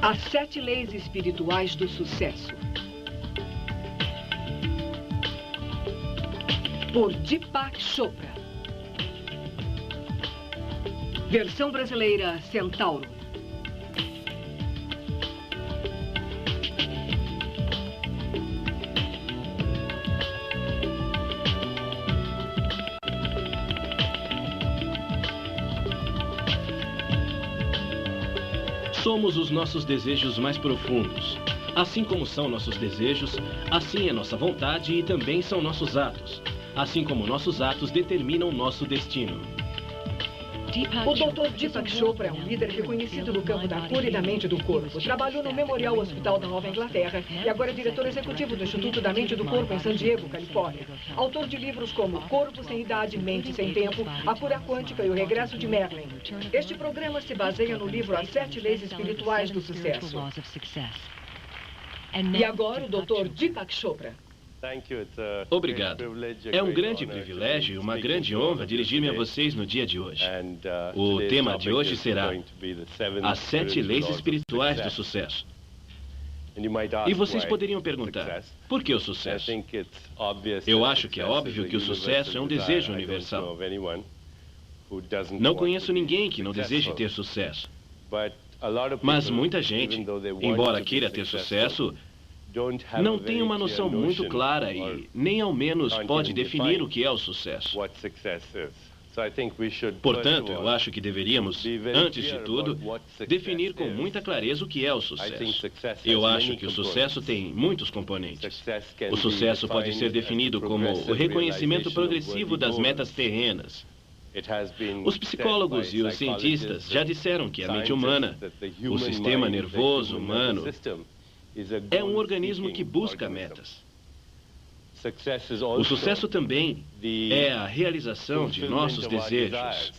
As 7 leis espirituais do sucesso. Por Deepak Chopra. Versão brasileira Centauro. Somos os nossos desejos mais profundos. Assim como são nossos desejos, assim é nossa vontade e também são nossos atos. Assim como nossos atos determinam nosso destino. O Dr. Deepak Chopra é um líder reconhecido no campo da cura e da mente do corpo. Trabalhou no Memorial Hospital da Nova Inglaterra e agora é diretor executivo do Instituto da Mente e do Corpo em San Diego, Califórnia. Autor de livros como Corpo Sem Idade, Mente Sem Tempo, A Cura Quântica e O Regresso de Merlin. Este programa se baseia no livro As 7 Leis Espirituais do Sucesso. E agora o Dr. Deepak Chopra. Obrigado. É um grande privilégio e uma grande honra dirigir-me a vocês no dia de hoje. O tema de hoje será As 7 Leis Espirituais do Sucesso. E vocês poderiam perguntar, por que o sucesso? Eu acho que é óbvio que o sucesso é um desejo universal. Não conheço ninguém que não deseje ter sucesso. Mas muita gente, embora queira ter sucesso, não tem uma noção muito clara e nem ao menos pode definir o que é o sucesso. Portanto, eu acho que deveríamos, antes de tudo, definir com muita clareza o que é o sucesso. Eu acho que o sucesso tem muitos componentes. O sucesso pode ser definido como o reconhecimento progressivo das metas terrenas. Os psicólogos e os cientistas já disseram que a mente humana, o sistema nervoso humano, é um organismo que busca metas. O sucesso também é a realização de nossos desejos.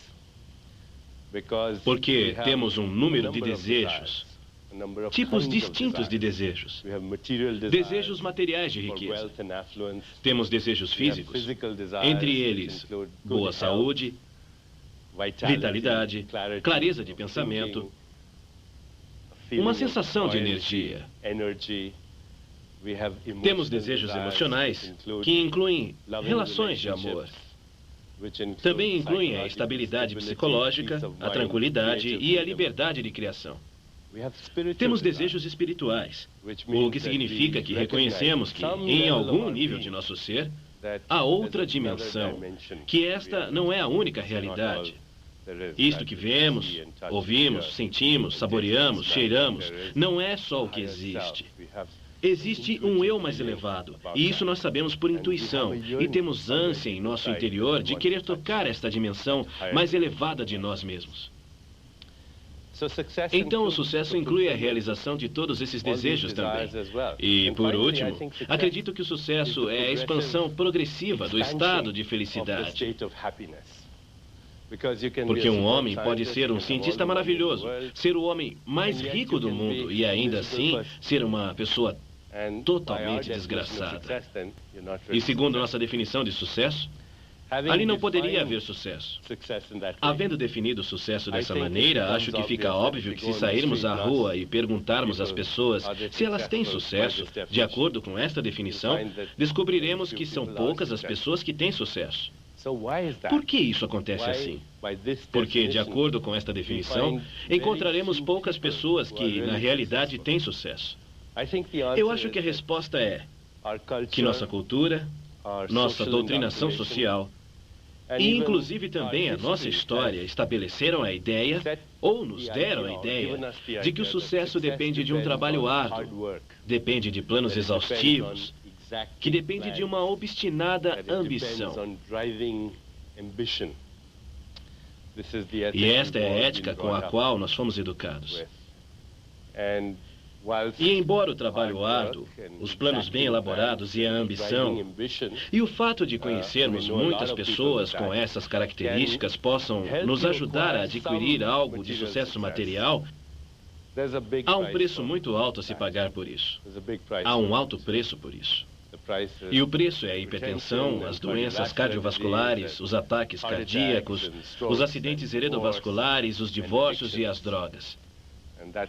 Porque temos um número de desejos, tipos distintos de desejos. Desejos materiais de riqueza. Temos desejos físicos, entre eles boa saúde, vitalidade, clareza de pensamento, uma sensação de energia. Temos desejos emocionais que incluem relações de amor. Também incluem a estabilidade psicológica, a tranquilidade e a liberdade de criação. Temos desejos espirituais, o que significa que reconhecemos que, em algum nível de nosso ser, há outra dimensão, que esta não é a única realidade. Isto que vemos, ouvimos, sentimos, saboreamos, cheiramos, não é só o que existe. Existe um eu mais elevado, e isso nós sabemos por intuição, e temos ânsia em nosso interior de querer tocar esta dimensão mais elevada de nós mesmos. Então, o sucesso inclui a realização de todos esses desejos também. E, por último, acredito que o sucesso é a expansão progressiva do estado de felicidade. Porque um homem pode ser um cientista maravilhoso, ser o homem mais rico do mundo e ainda assim ser uma pessoa totalmente desgraçada. E segundo nossa definição de sucesso, ali não poderia haver sucesso. Havendo definido o sucesso dessa maneira, acho que fica óbvio que se sairmos à rua e perguntarmos às pessoas se elas têm sucesso, de acordo com esta definição, descobriremos que são poucas as pessoas que têm sucesso. Por que isso acontece assim? Porque, de acordo com esta definição, encontraremos poucas pessoas que, na realidade, têm sucesso. Eu acho que a resposta é que nossa cultura, nossa doutrinação social e, inclusive, também a nossa história estabeleceram a ideia, ou nos deram a ideia, de que o sucesso depende de um trabalho árduo, depende de planos exaustivos, que depende de uma obstinada ambição. E esta é a ética com a qual nós fomos educados. E embora o trabalho árduo, os planos bem elaborados e a ambição, e o fato de conhecermos muitas pessoas com essas características possam nos ajudar a adquirir algo de sucesso material, há um preço muito alto a se pagar por isso. Há um alto preço por isso. E o preço é a hipertensão, as doenças cardiovasculares, os ataques cardíacos, os acidentes heredovasculares, os divórcios e as drogas.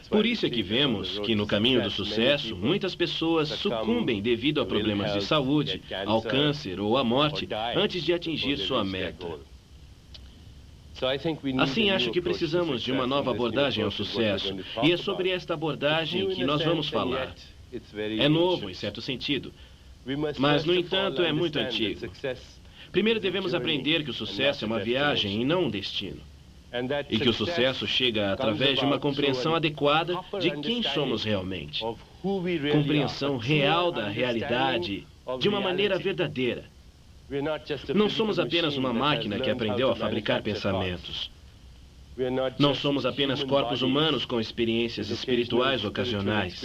Por isso é que vemos que no caminho do sucesso, muitas pessoas sucumbem devido a problemas de saúde, ao câncer ou à morte, antes de atingir sua meta. Assim, acho que precisamos de uma nova abordagem ao sucesso, e é sobre esta abordagem que nós vamos falar. É novo, em certo sentido, mas, no entanto, é muito antigo. Primeiro devemos aprender que o sucesso é uma viagem e não um destino. E que o sucesso chega através de uma compreensão adequada de quem somos realmente. Compreensão real da realidade, de uma maneira verdadeira. Não somos apenas uma máquina que aprendeu a fabricar pensamentos. Não somos apenas corpos humanos com experiências espirituais ocasionais.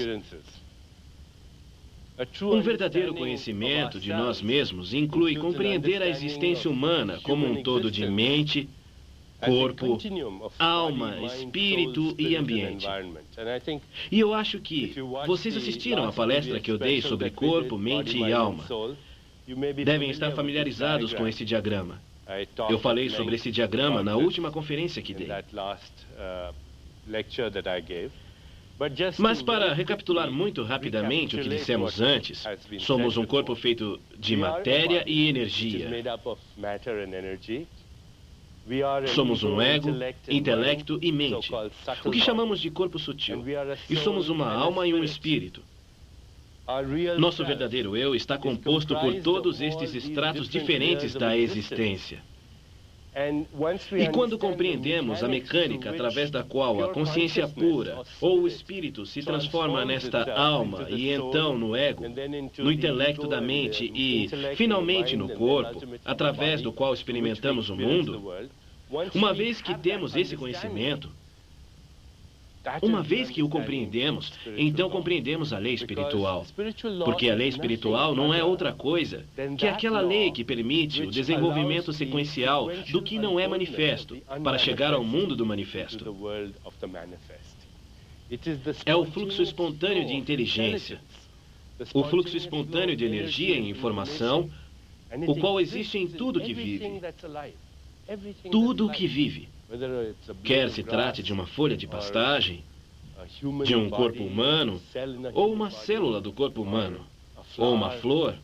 Um verdadeiro conhecimento de nós mesmos inclui compreender a existência humana como um todo de mente, corpo, alma, espírito e ambiente. E eu acho que vocês assistiram à palestra que eu dei sobre corpo, mente e alma. Devem estar familiarizados com esse diagrama. Eu falei sobre esse diagrama na última conferência que dei. Mas para recapitular muito rapidamente o que dissemos antes, somos um corpo feito de matéria e energia. Somos um ego, intelecto e mente, o que chamamos de corpo sutil. E somos uma alma e um espírito. Nosso verdadeiro eu está composto por todos estes estratos diferentes da existência. E quando compreendemos a mecânica através da qual a consciência pura ou o espírito se transforma nesta alma e então no ego, no intelecto da mente e, finalmente, no corpo, através do qual experimentamos o mundo, uma vez que temos esse conhecimento, uma vez que o compreendemos, então compreendemos a lei espiritual. Porque a lei espiritual não é outra coisa que aquela lei que permite o desenvolvimento sequencial do que não é manifesto, para chegar ao mundo do manifesto. É o fluxo espontâneo de inteligência, o fluxo espontâneo de energia e informação, o qual existe em tudo que vive. Tudo o que vive. Quer se trate de uma folha de pastagem, de um corpo humano, ou uma célula do corpo humano, ou uma flor,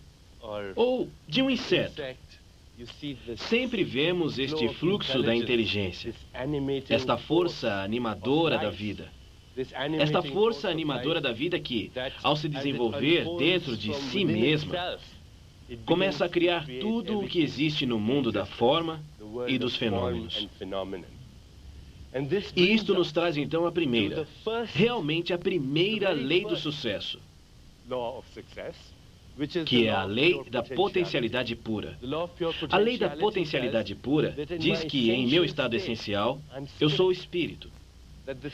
ou de um inseto. Sempre vemos este fluxo da inteligência, esta força animadora da vida. Esta força animadora da vida que, ao se desenvolver dentro de si mesma, começa a criar tudo o que existe no mundo da forma e dos fenômenos. E isto nos traz então a primeira, realmente a primeira lei do sucesso, que é a lei da potencialidade pura. A lei da potencialidade pura diz que, em meu estado essencial, eu sou o espírito.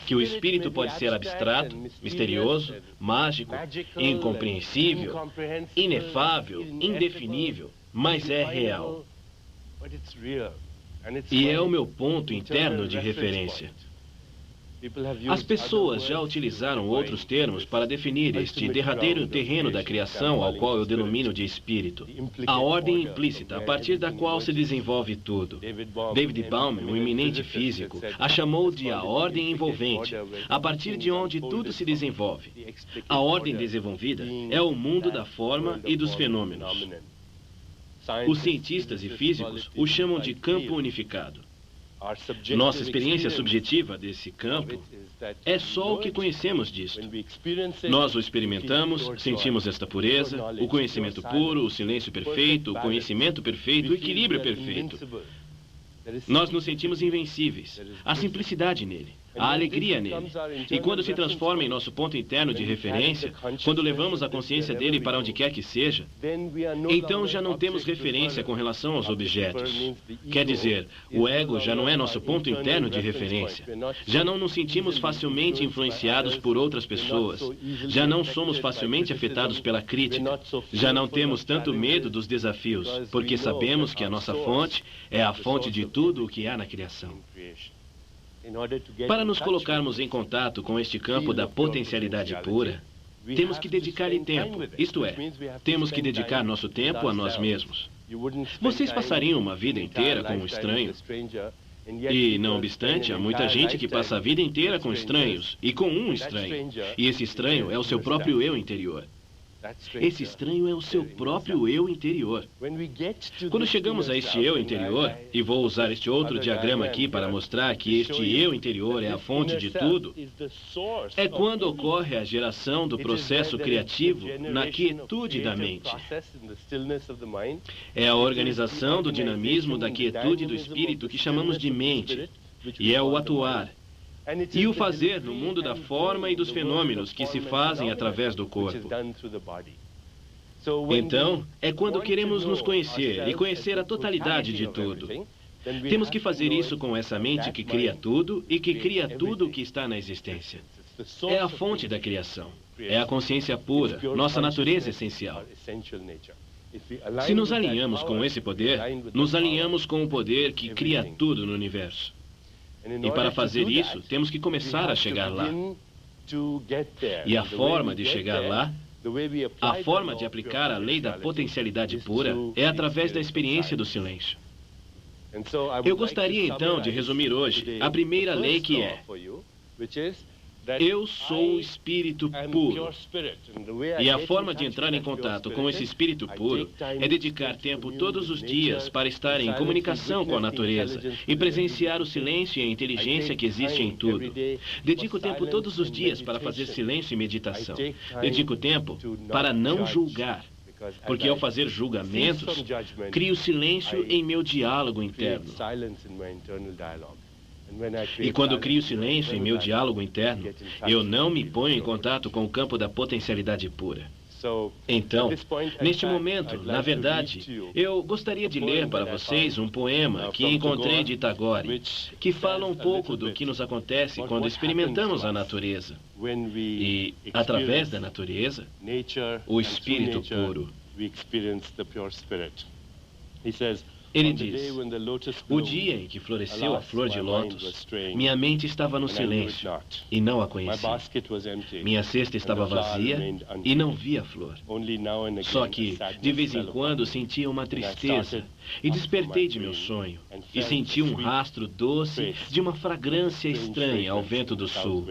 Que o espírito pode ser abstrato, misterioso, mágico, incompreensível, inefável, indefinível, mas é real. E é o meu ponto interno de referência. As pessoas já utilizaram outros termos para definir este derradeiro terreno da criação ao qual eu denomino de espírito. A ordem implícita, a partir da qual se desenvolve tudo. David Bauman, um eminente físico, a chamou de a ordem envolvente, a partir de onde tudo se desenvolve. A ordem desenvolvida é o mundo da forma e dos fenômenos. Os cientistas e físicos o chamam de campo unificado. Nossa experiência subjetiva desse campo é só o que conhecemos disto. Nós o experimentamos, sentimos esta pureza, o conhecimento puro, o silêncio perfeito, o conhecimento perfeito, o equilíbrio perfeito. Nós nos sentimos invencíveis. Há simplicidade nele, há alegria nele. E quando se transforma em nosso ponto interno de referência, quando levamos a consciência dele para onde quer que seja, então já não temos referência com relação aos objetos. Quer dizer, o ego já não é nosso ponto interno de referência. Já não nos sentimos facilmente influenciados por outras pessoas. Já não somos facilmente afetados pela crítica. Já não temos tanto medo dos desafios, porque sabemos que a nossa fonte é a fonte de tudo o que há na criação. Para nos colocarmos em contato com este campo da potencialidade pura, temos que dedicar-lhe tempo, isto é, temos que dedicar nosso tempo a nós mesmos. Vocês passariam uma vida inteira com um estranho E, não obstante, há muita gente que passa a vida inteira com estranhos, e com um estranho. E esse estranho é o seu próprio eu interior. Esse estranho é o seu próprio eu interior. Quando chegamos a este eu interior, e vou usar este outro diagrama aqui para mostrar que este eu interior é a fonte de tudo, é quando ocorre a geração do processo criativo na quietude da mente. É a organização do dinamismo da quietude do espírito que chamamos de mente, e é o atuar. E o fazer no mundo da forma e dos fenômenos que se fazem através do corpo. Então, é quando queremos nos conhecer e conhecer a totalidade de tudo. Temos que fazer isso com essa mente que cria tudo e que cria tudo o que está na existência. É a fonte da criação. É a consciência pura, nossa natureza essencial. Se nos alinhamos com esse poder, nos alinhamos com o poder que cria tudo no universo. E para fazer isso, temos que começar a chegar lá. E a forma de chegar lá, a forma de aplicar a lei da potencialidade pura, é através da experiência do silêncio. Eu gostaria então de resumir hoje a primeira lei que é: eu sou o espírito puro. E a forma de entrar em contato com esse espírito puro é dedicar tempo todos os dias para estar em comunicação com a natureza e presenciar o silêncio e a inteligência que existe em tudo. Dedico tempo todos os dias para fazer silêncio e meditação. Dedico tempo para não julgar, porque ao fazer julgamentos, crio silêncio em meu diálogo interno. E quando crio silêncio em meu diálogo interno, eu não me ponho em contato com o campo da potencialidade pura. Então, neste momento, na verdade, eu gostaria de ler para vocês um poema que encontrei de Tagore, que fala um pouco do que nos acontece quando experimentamos a natureza. E, através da natureza, o espírito puro. Ele diz: o dia em que floresceu a flor de lótus, minha mente estava no silêncio e não a conhecia. Minha cesta estava vazia e não via a flor. Só que, de vez em quando, sentia uma tristeza e despertei de meu sonho e senti um rastro doce de uma fragrância estranha ao vento do sul.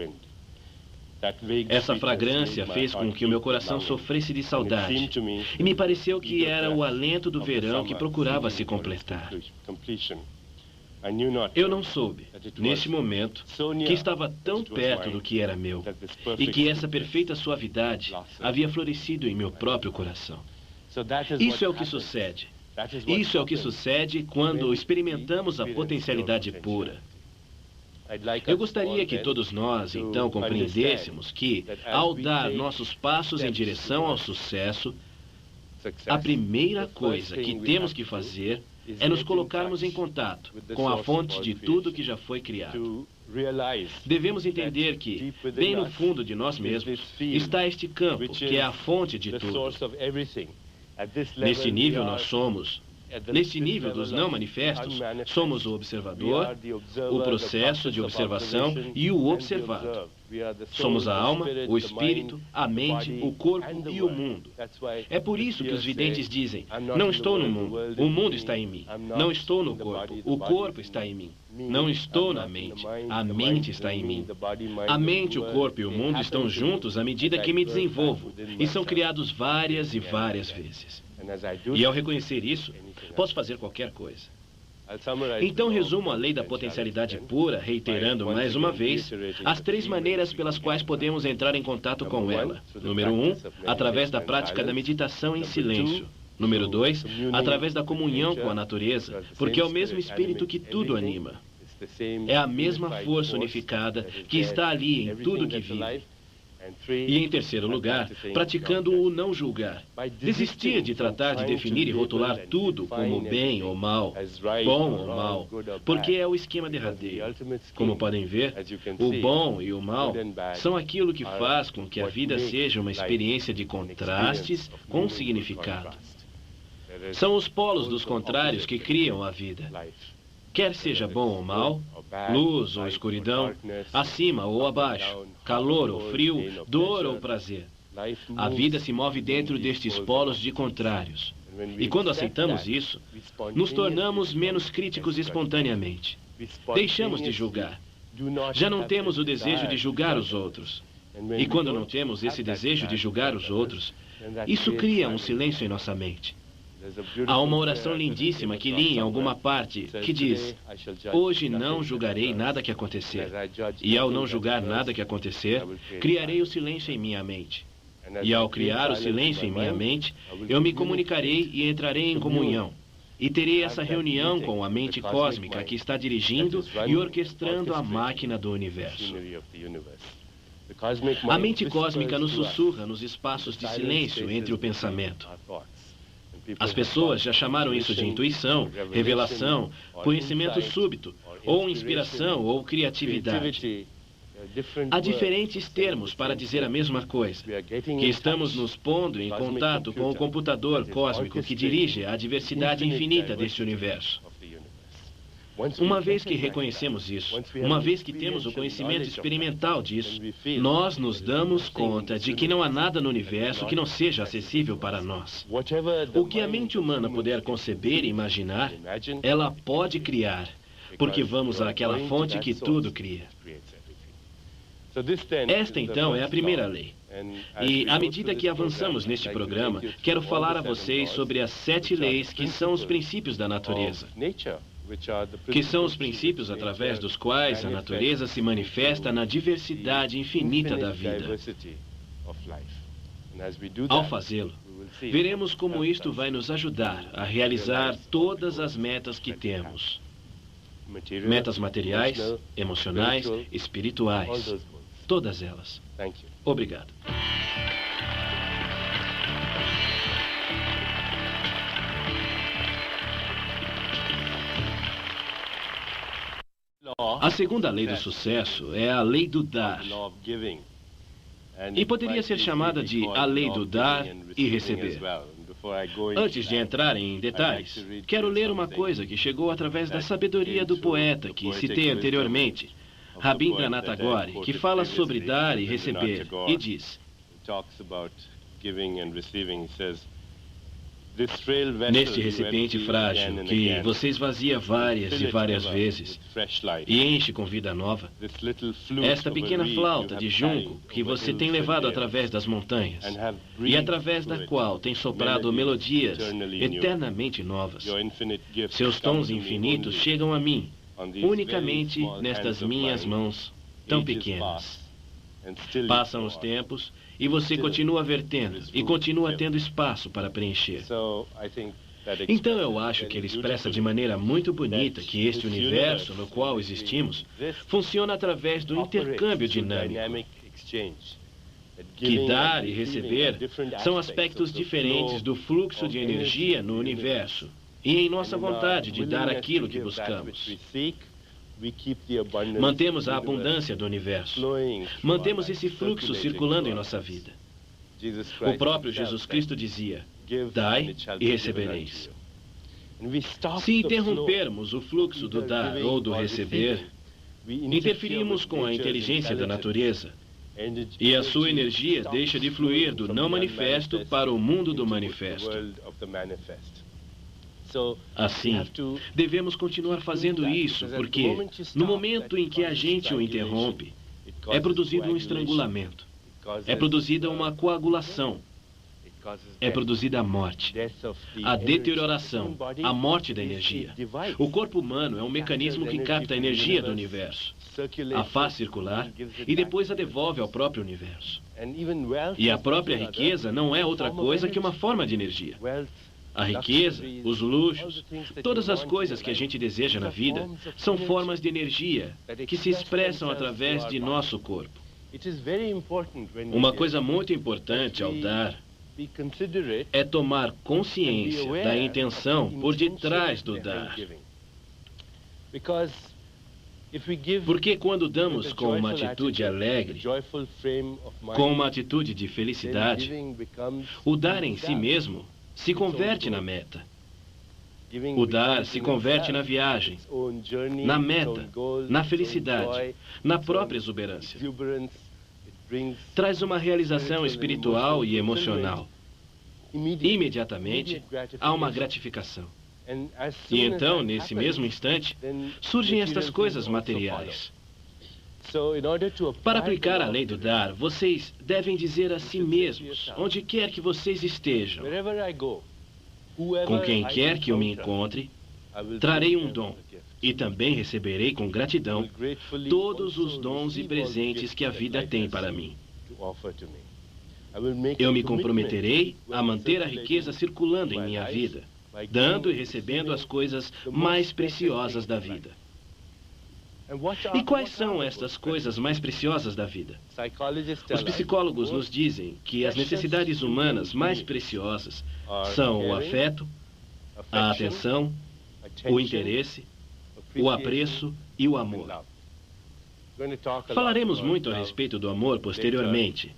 Essa fragrância fez com que o meu coração sofresse de saudade, e me pareceu que era o alento do verão que procurava se completar. Eu não soube, neste momento, que estava tão perto do que era meu, e que essa perfeita suavidade havia florescido em meu próprio coração. Isso é o que sucede. Isso é o que sucede quando experimentamos a potencialidade pura. Eu gostaria que todos nós, então, compreendêssemos que, ao dar nossos passos em direção ao sucesso, a primeira coisa que temos que fazer é nos colocarmos em contato com a fonte de tudo que já foi criado. Devemos entender que, bem no fundo de nós mesmos, está este campo, que é a fonte de tudo. Neste nível nós somos... Neste nível dos não manifestos, somos o observador, o processo de observação e o observado. Somos a alma, o espírito, a mente, o corpo e o mundo. É por isso que os videntes dizem: não estou no mundo, o mundo está em mim. Não estou no corpo, o corpo está em mim. Não estou na mente, a mente está em mim. A mente, o corpo e o mundo estão juntos à medida que me desenvolvo e são criados várias e várias vezes. E ao reconhecer isso, posso fazer qualquer coisa. Então resumo a lei da potencialidade pura, reiterando mais uma vez as 3 maneiras pelas quais podemos entrar em contato com ela. Número 1, através da prática da meditação em silêncio. Número 2, através da comunhão com a natureza, porque é o mesmo espírito que tudo anima. É a mesma força unificada que está ali em tudo que vive. E, em terceiro lugar, praticando o não julgar. Desistir de tratar de definir e rotular tudo como bem ou mal, bom ou mal, porque é o esquema derradeiro. Como podem ver, o bom e o mal são aquilo que faz com que a vida seja uma experiência de contrastes com significado. São os polos dos contrários que criam a vida. Quer seja bom ou mal, luz ou escuridão, acima ou abaixo, calor ou frio, dor ou prazer. A vida se move dentro destes polos de contrários. E quando aceitamos isso, nos tornamos menos críticos espontaneamente. Deixamos de julgar. Já não temos o desejo de julgar os outros. E quando não temos esse desejo de julgar os outros, isso cria um silêncio em nossa mente. Há uma oração lindíssima que li em alguma parte que diz: hoje não julgarei nada que acontecer. E ao não julgar nada que acontecer, criarei o silêncio em minha mente. E ao criar o silêncio em minha mente, eu me comunicarei e entrarei em comunhão. E terei essa reunião com a mente cósmica que está dirigindo e orquestrando a máquina do universo. A mente cósmica nos sussurra nos espaços de silêncio entre o pensamento. As pessoas já chamaram isso de intuição, revelação, conhecimento súbito, ou inspiração, ou criatividade. Há diferentes termos para dizer a mesma coisa, que estamos nos pondo em contato com o computador cósmico que dirige a diversidade infinita deste universo. Uma vez que reconhecemos isso, uma vez que temos o conhecimento experimental disso, nós nos damos conta de que não há nada no universo que não seja acessível para nós. O que a mente humana puder conceber e imaginar, ela pode criar, porque vamos àquela fonte que tudo cria. Esta, então, é a primeira lei. E, à medida que avançamos neste programa, quero falar a vocês sobre as 7 leis que são os princípios da natureza, que são os princípios através dos quais a natureza se manifesta na diversidade infinita da vida. Ao fazê-lo, veremos como isto vai nos ajudar a realizar todas as metas que temos. Metas materiais, emocionais, espirituais. Todas elas. Obrigado. A segunda lei do sucesso é a lei do dar. E poderia ser chamada de a lei do dar e receber. Antes de entrar em detalhes, quero ler uma coisa que chegou através da sabedoria do poeta que citei anteriormente, Rabindranath Tagore, que fala sobre dar e receber, e diz: neste recipiente frágil, que você esvazia várias e várias vezes e enche com vida nova, esta pequena flauta de junco que você tem levado através das montanhas e através da qual tem soprado melodias eternamente novas, seus tons infinitos chegam a mim, unicamente nestas minhas mãos tão pequenas. Passam os tempos e você continua vertendo e continua tendo espaço para preencher. Então eu acho que ele expressa de maneira muito bonita que este universo no qual existimos funciona através do intercâmbio dinâmico. Que dar e receber são aspectos diferentes do fluxo de energia no universo e em nossa vontade de dar aquilo que buscamos. Mantemos a abundância do universo. Mantemos esse fluxo circulando em nossa vida. O próprio Jesus Cristo dizia: dai e recebereis. Se interrompermos o fluxo do dar ou do receber, interferimos com a inteligência da natureza. E a sua energia deixa de fluir do não manifesto para o mundo do manifesto. Assim, devemos continuar fazendo isso, porque no momento em que a gente o interrompe, é produzido um estrangulamento, é produzida uma coagulação, é produzida a morte, a deterioração, a morte da energia. O corpo humano é um mecanismo que capta a energia do universo, a faz circular e depois a devolve ao próprio universo. E a própria riqueza não é outra coisa que uma forma de energia. A riqueza, os luxos, todas as coisas que a gente deseja na vida são formas de energia que se expressam através de nosso corpo. Uma coisa muito importante ao dar é tomar consciência da intenção por detrás do dar. Porque quando damos com uma atitude alegre, com uma atitude de felicidade, o dar em si mesmo se converte na meta. O dar se converte na viagem, na meta, na felicidade, na própria exuberância. Traz uma realização espiritual e emocional. Imediatamente, há uma gratificação. E então, nesse mesmo instante, surgem estas coisas materiais. Para aplicar a lei do dar, vocês devem dizer a si mesmos, onde quer que vocês estejam, com quem quer que eu me encontre, trarei um dom, e também receberei com gratidão todos os dons e presentes que a vida tem para mim. Eu me comprometerei a manter a riqueza circulando em minha vida, dando e recebendo as coisas mais preciosas da vida. E quais são estas coisas mais preciosas da vida? Os psicólogos nos dizem que as necessidades humanas mais preciosas são o afeto, a atenção, o interesse, o apreço e o amor. Falaremos muito a respeito do amor posteriormente,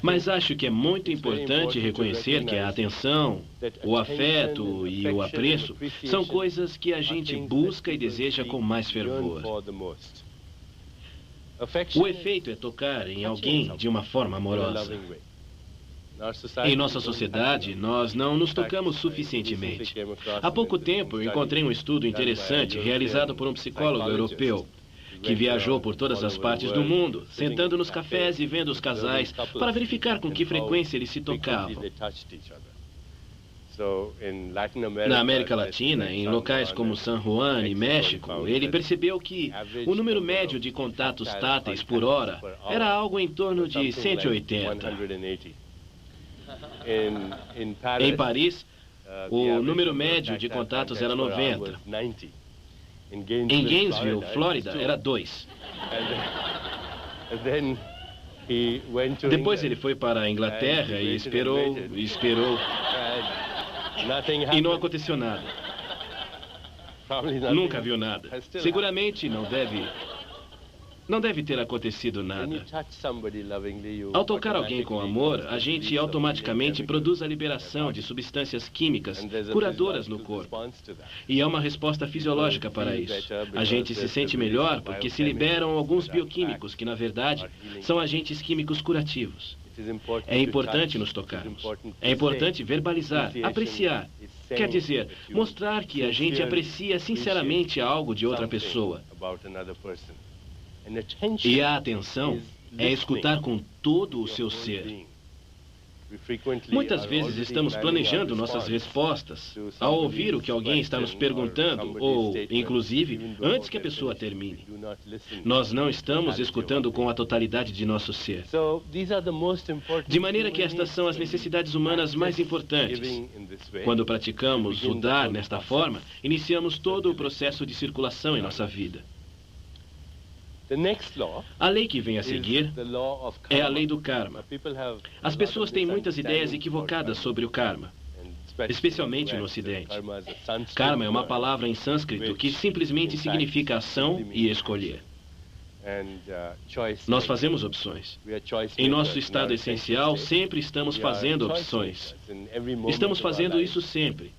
mas acho que é muito importante reconhecer que a atenção, o afeto e o apreço são coisas que a gente busca e deseja com mais fervor. O efeito é tocar em alguém de uma forma amorosa. Em nossa sociedade, nós não nos tocamos suficientemente. Há pouco tempo, encontrei um estudo interessante realizado por um psicólogo europeu, que viajou por todas as partes do mundo, sentando nos cafés e vendo os casais para verificar com que frequência eles se tocavam. Na América Latina, em locais como San Juan e México, ele percebeu que o número médio de contatos táteis por hora era algo em torno de 180. Em Paris, o número médio de contatos era 90. Em Gainesville, Flórida, era 2. Depois ele foi para a Inglaterra e esperou. E não aconteceu nada. Nunca viu nada. Seguramente não deve ter acontecido nada. Ao tocar alguém com amor, a gente automaticamente produz a liberação de substâncias químicas curadoras no corpo. E há uma resposta fisiológica para isso. A gente se sente melhor porque se liberam alguns bioquímicos que, na verdade, são agentes químicos curativos. É importante nos tocarmos. É importante verbalizar, apreciar. Quer dizer, mostrar que a gente aprecia sinceramente algo de outra pessoa. E a atenção é escutar com todo o seu ser. Muitas vezes estamos planejando nossas respostas ao ouvir o que alguém está nos perguntando, ou, inclusive, antes que a pessoa termine. Nós não estamos escutando com a totalidade de nosso ser. De maneira que estas são as necessidades humanas mais importantes. Quando praticamos o dar nesta forma, iniciamos todo o processo de circulação em nossa vida. A lei que vem a seguir é a lei do karma. As pessoas têm muitas ideias equivocadas sobre o karma, especialmente no Ocidente. Karma é uma palavra em sânscrito que simplesmente significa ação e escolher. Nós fazemos opções. Em nosso estado essencial, sempre estamos fazendo opções. Estamos fazendo isso sempre.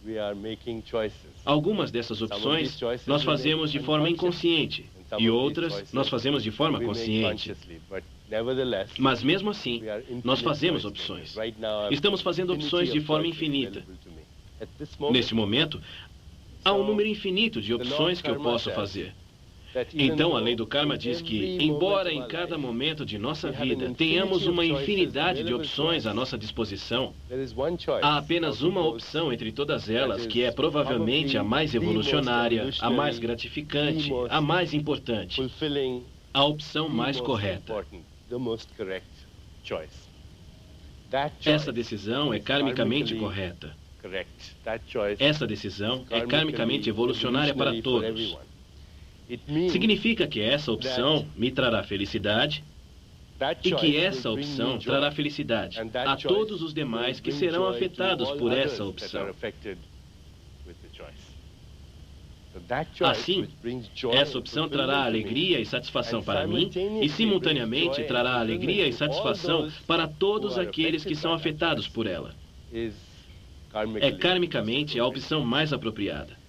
Algumas dessas opções nós fazemos de forma inconsciente. E outras nós fazemos de forma consciente. Mas mesmo assim, nós fazemos opções. Estamos fazendo opções de forma infinita. Neste momento, há um número infinito de opções que eu posso fazer. Então, a lei do karma diz que, embora em cada momento de nossa vida tenhamos uma infinidade de opções à nossa disposição, há apenas uma opção entre todas elas que é provavelmente a mais evolucionária, a mais gratificante, a mais importante, a opção mais correta. Essa decisão é karmicamente correta. Essa decisão é karmicamente evolucionária para todos. Significa que essa opção me trará felicidade e que essa opção trará felicidade a todos os demais que serão afetados por essa opção. Assim, essa opção trará alegria e satisfação para mim e, simultaneamente, trará alegria e satisfação para todos aqueles que são afetados por ela. É karmicamente a opção mais apropriada.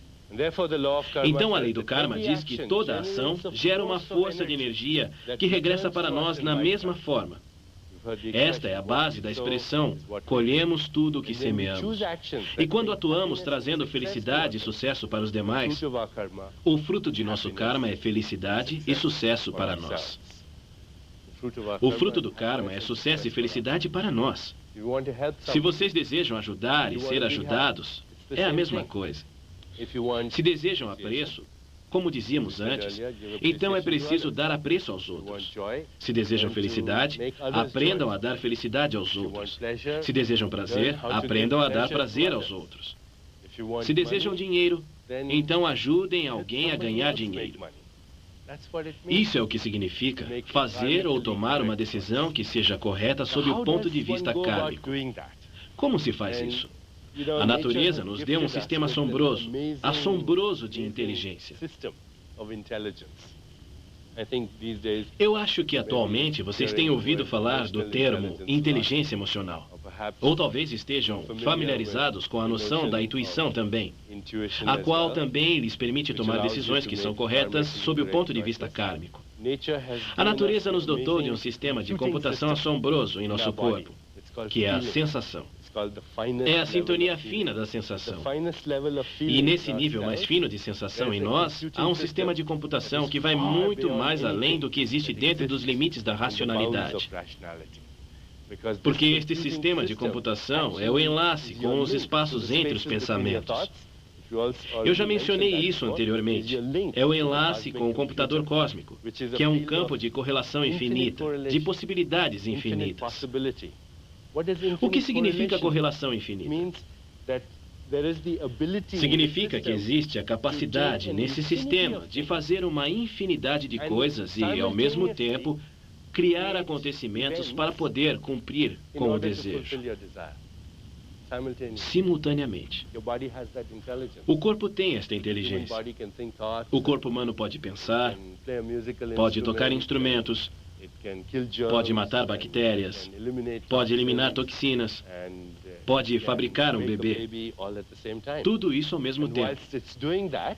Então, a lei do karma diz que toda ação gera uma força de energia que regressa para nós na mesma forma. Esta é a base da expressão, colhemos tudo o que semeamos. E quando atuamos trazendo felicidade e sucesso para os demais, o fruto de nosso karma é felicidade e sucesso para nós. O fruto do karma é sucesso e felicidade para nós. Se vocês desejam ajudar e ser ajudados, é a mesma coisa. Se desejam apreço, como dizíamos antes, então é preciso dar apreço aos outros. Se desejam felicidade, aprendam a dar felicidade aos outros. Se desejam prazer, aprendam a dar prazer aos outros. Se desejam dinheiro, então ajudem alguém a ganhar dinheiro. Isso é o que significa fazer ou tomar uma decisão que seja correta sob o ponto de vista kármico. Como se faz isso? A natureza nos deu um sistema assombroso de inteligência. Eu acho que atualmente vocês têm ouvido falar do termo inteligência emocional. Ou talvez estejam familiarizados com a noção da intuição também, a qual também lhes permite tomar decisões que são corretas sob o ponto de vista kármico. A natureza nos dotou de um sistema de computação assombroso em nosso corpo, que é a sensação. É a sintonia fina da sensação. E nesse nível mais fino de sensação em nós, há um sistema de computação que vai muito mais além do que existe dentro dos limites da racionalidade. Porque este sistema de computação é o enlace com os espaços entre os pensamentos. Eu já mencionei isso anteriormente. É o enlace com o computador cósmico, que é um campo de correlação infinita, de possibilidades infinitas. O que significa correlação infinita? Significa que existe a capacidade nesse sistema de fazer uma infinidade de coisas e, ao mesmo tempo, criar acontecimentos para poder cumprir com o desejo. Simultaneamente. O corpo tem esta inteligência. O corpo humano pode pensar, pode tocar instrumentos, pode matar bactérias, pode eliminar toxinas, pode fabricar um bebê. Tudo isso ao mesmo tempo.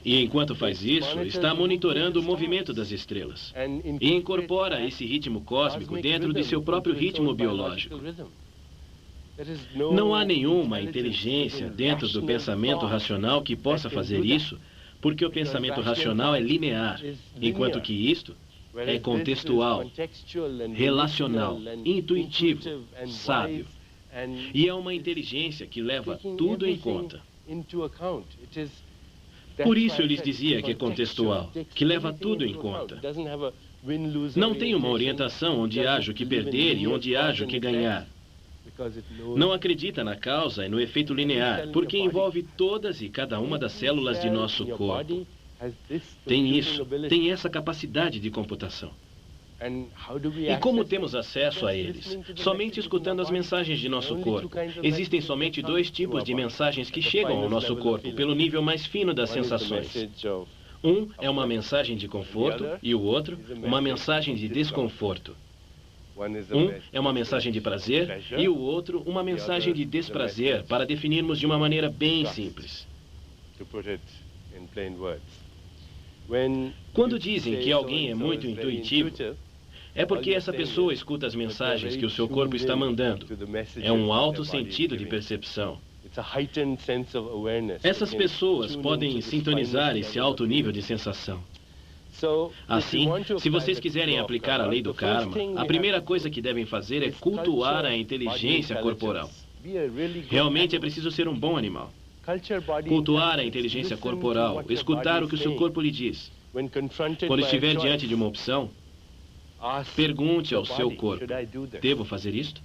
E enquanto faz isso, está monitorando o movimento das estrelas. E incorpora esse ritmo cósmico dentro de seu próprio ritmo biológico. Não há nenhuma inteligência dentro do pensamento racional que possa fazer isso, porque o pensamento racional é linear, enquanto que isto é contextual, relacional, intuitivo, sábio. E é uma inteligência que leva tudo em conta. Por isso eu lhes dizia que é contextual, que leva tudo em conta. Não tem uma orientação onde haja o que perder e onde haja o que ganhar. Não acredita na causa e no efeito linear, porque envolve todas e cada uma das células de nosso corpo. Tem isso, tem essa capacidade de computação. E como temos acesso a eles? Somente escutando as mensagens de nosso corpo. Existem somente dois tipos de mensagens que chegam ao nosso corpo, pelo nível mais fino das sensações. Um é uma mensagem de conforto e o outro, uma mensagem de desconforto. Um é uma mensagem de prazer e o outro, uma mensagem de desprazer, para definirmos de uma maneira bem simples. Quando dizem que alguém é muito intuitivo, é porque essa pessoa escuta as mensagens que o seu corpo está mandando. É um alto sentido de percepção. Essas pessoas podem sintonizar esse alto nível de sensação. Assim, se vocês quiserem aplicar a lei do karma, a primeira coisa que devem fazer é cultuar a inteligência corporal. Realmente é preciso ser um bom animal. Cultuar a inteligência corporal, escutar o que o seu corpo lhe diz. Quando estiver diante de uma opção, pergunte ao seu corpo, devo fazer isto?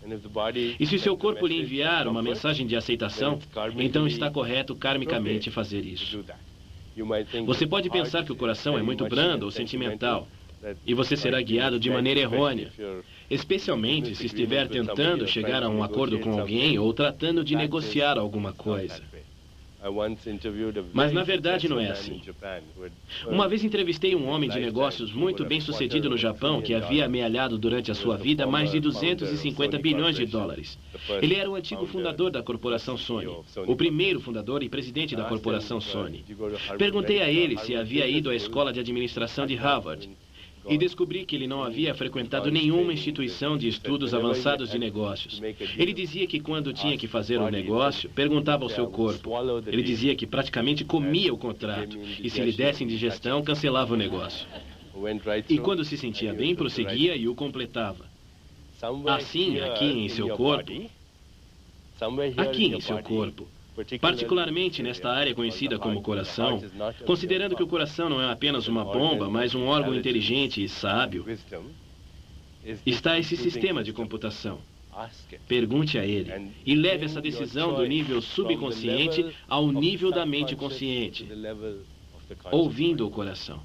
E se o seu corpo lhe enviar uma mensagem de aceitação, então está correto karmicamente fazer isso. Você pode pensar que o coração é muito brando ou sentimental, e você será guiado de maneira errônea, especialmente se estiver tentando chegar a um acordo com alguém ou tratando de negociar alguma coisa. Mas na verdade não é assim. Uma vez entrevistei um homem de negócios muito bem sucedido no Japão que havia amealhado durante a sua vida mais de 250 bilhões de dólares. Ele era o antigo fundador da corporação Sony, o primeiro fundador e presidente da corporação Sony. Perguntei a ele se havia ido à escola de administração de Harvard. e descobri que ele não havia frequentado nenhuma instituição de estudos avançados de negócios. Ele dizia que quando tinha que fazer um negócio, perguntava ao seu corpo. Ele dizia que praticamente comia o contrato e, se lhe desse indigestão, cancelava o negócio. E quando se sentia bem, prosseguia e o completava. Assim, aqui em seu corpo, particularmente nesta área conhecida como coração, considerando que o coração não é apenas uma bomba, mas um órgão inteligente e sábio, está esse sistema de computação. Pergunte a ele e leve essa decisão do nível subconsciente ao nível da mente consciente, ouvindo o coração.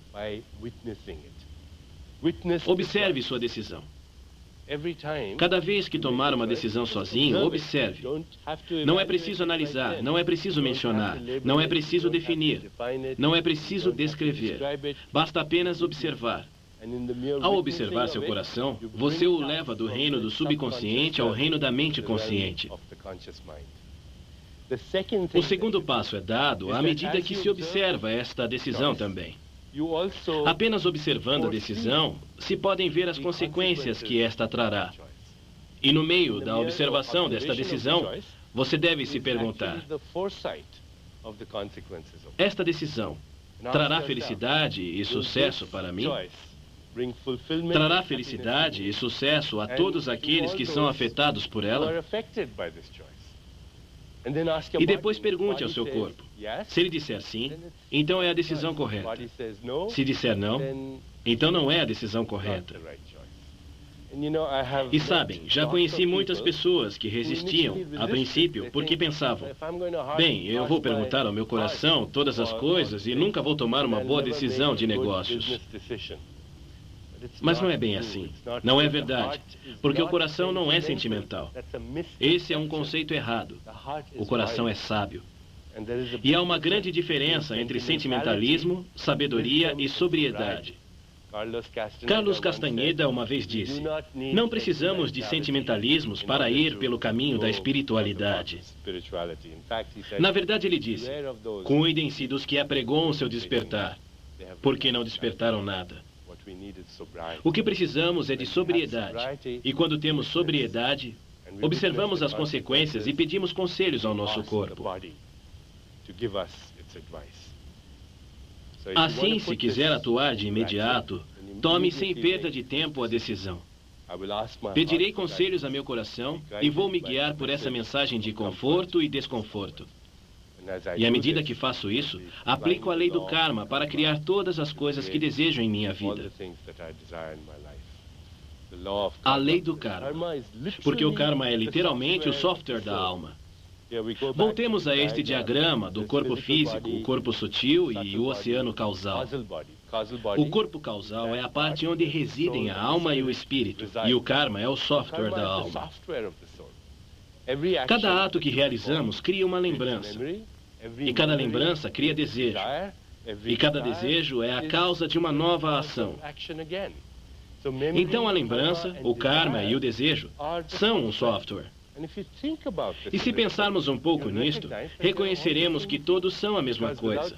Observe sua decisão. Cada vez que tomar uma decisão sozinho, observe. Não é preciso analisar, não é preciso mencionar, não é preciso definir, não é preciso descrever. Basta apenas observar. Ao observar seu coração, você o leva do reino do subconsciente ao reino da mente consciente. O segundo passo é dado à medida que se observa esta decisão também. Apenas observando a decisão, se podem ver as consequências que esta trará. E no meio da observação desta decisão, você deve se perguntar: esta decisão trará felicidade e sucesso para mim? Trará felicidade e sucesso a todos aqueles que são afetados por ela? E depois pergunte ao seu corpo. Se ele disser sim, então é a decisão correta. Se disser não, então não é a decisão correta. E sabem, já conheci muitas pessoas que resistiam, a princípio, porque pensavam: bem, eu vou perguntar ao meu coração todas as coisas e nunca vou tomar uma boa decisão de negócios. Mas não é bem assim. Não é verdade. Porque o coração não é sentimental. Esse é um conceito errado. O coração é sábio. E há uma grande diferença entre sentimentalismo, sabedoria e sobriedade. Carlos Castaneda uma vez disse: não precisamos de sentimentalismos para ir pelo caminho da espiritualidade. Na verdade, ele disse: cuidem-se dos que apregoam seu despertar, porque não despertaram nada. O que precisamos é de sobriedade. E quando temos sobriedade, observamos as consequências e pedimos conselhos ao nosso corpo. Assim, se quiser atuar de imediato, tome sem perda de tempo a decisão. Pedirei conselhos a meu coração e vou me guiar por essa mensagem de conforto e desconforto. E à medida que faço isso, aplico a lei do karma para criar todas as coisas que desejo em minha vida. A lei do karma. Porque o karma é literalmente o software da alma. Voltemos a este diagrama do corpo físico, o corpo sutil e o oceano causal. O corpo causal é a parte onde residem a alma e o espírito, e o karma é o software da alma. Cada ato que realizamos cria uma lembrança, e cada lembrança cria desejo, e cada desejo é a causa de uma nova ação. Então a lembrança, o karma e o desejo são um software. E se pensarmos um pouco nisto, reconheceremos que todos são a mesma coisa.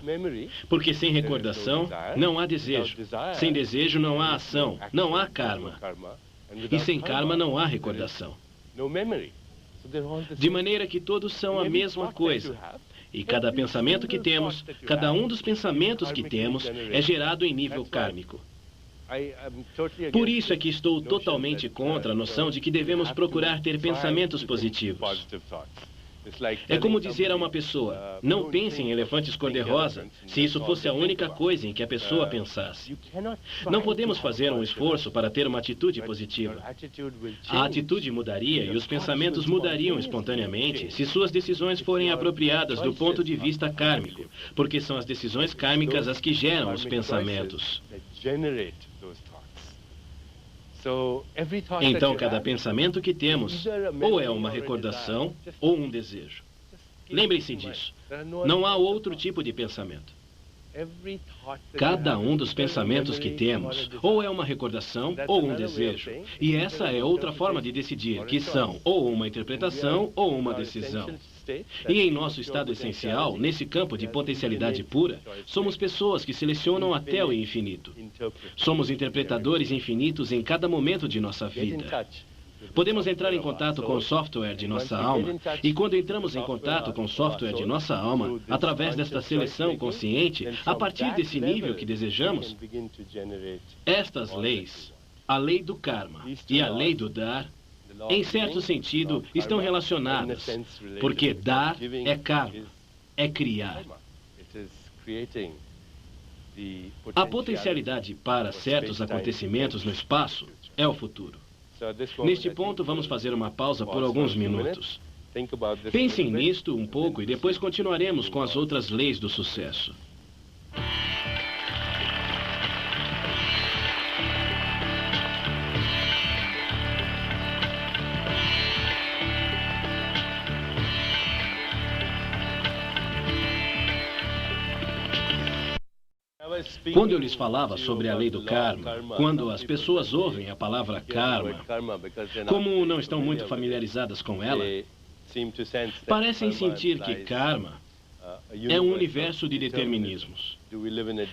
Porque sem recordação, não há desejo. Sem desejo, não há ação, não há karma. E sem karma, não há recordação. De maneira que todos são a mesma coisa. E cada pensamento que temos, cada um dos pensamentos que temos, é gerado em nível kármico. Por isso é que estou totalmente contra a noção de que devemos procurar ter pensamentos positivos. É como dizer a uma pessoa: não pense em elefantes cor-de-rosa, se isso fosse a única coisa em que a pessoa pensasse. Não podemos fazer um esforço para ter uma atitude positiva. A atitude mudaria e os pensamentos mudariam espontaneamente se suas decisões forem apropriadas do ponto de vista kármico, porque são as decisões kármicas as que geram os pensamentos. Então, cada pensamento que temos, ou é uma recordação, ou um desejo. Lembrem-se disso. Não há outro tipo de pensamento. Cada um dos pensamentos que temos ou é uma recordação ou um desejo. E essa é outra forma de decidir, que são ou uma interpretação ou uma decisão. E em nosso estado essencial, nesse campo de potencialidade pura, somos pessoas que selecionam até o infinito. Somos interpretadores infinitos em cada momento de nossa vida. Podemos entrar em contato com o software de nossa alma, e quando entramos em contato com o software de nossa alma, através desta seleção consciente, a partir desse nível que desejamos, estas leis, a lei do karma e a lei do dar, em certo sentido, estão relacionadas, porque dar é karma, é criar. A potencialidade para certos acontecimentos no espaço é o futuro. Neste ponto, vamos fazer uma pausa por alguns minutos. Pensem nisto um pouco e depois continuaremos com as outras leis do sucesso. Quando eu lhes falava sobre a lei do karma, quando as pessoas ouvem a palavra karma, como não estão muito familiarizadas com ela, parecem sentir que karma é um universo de determinismos.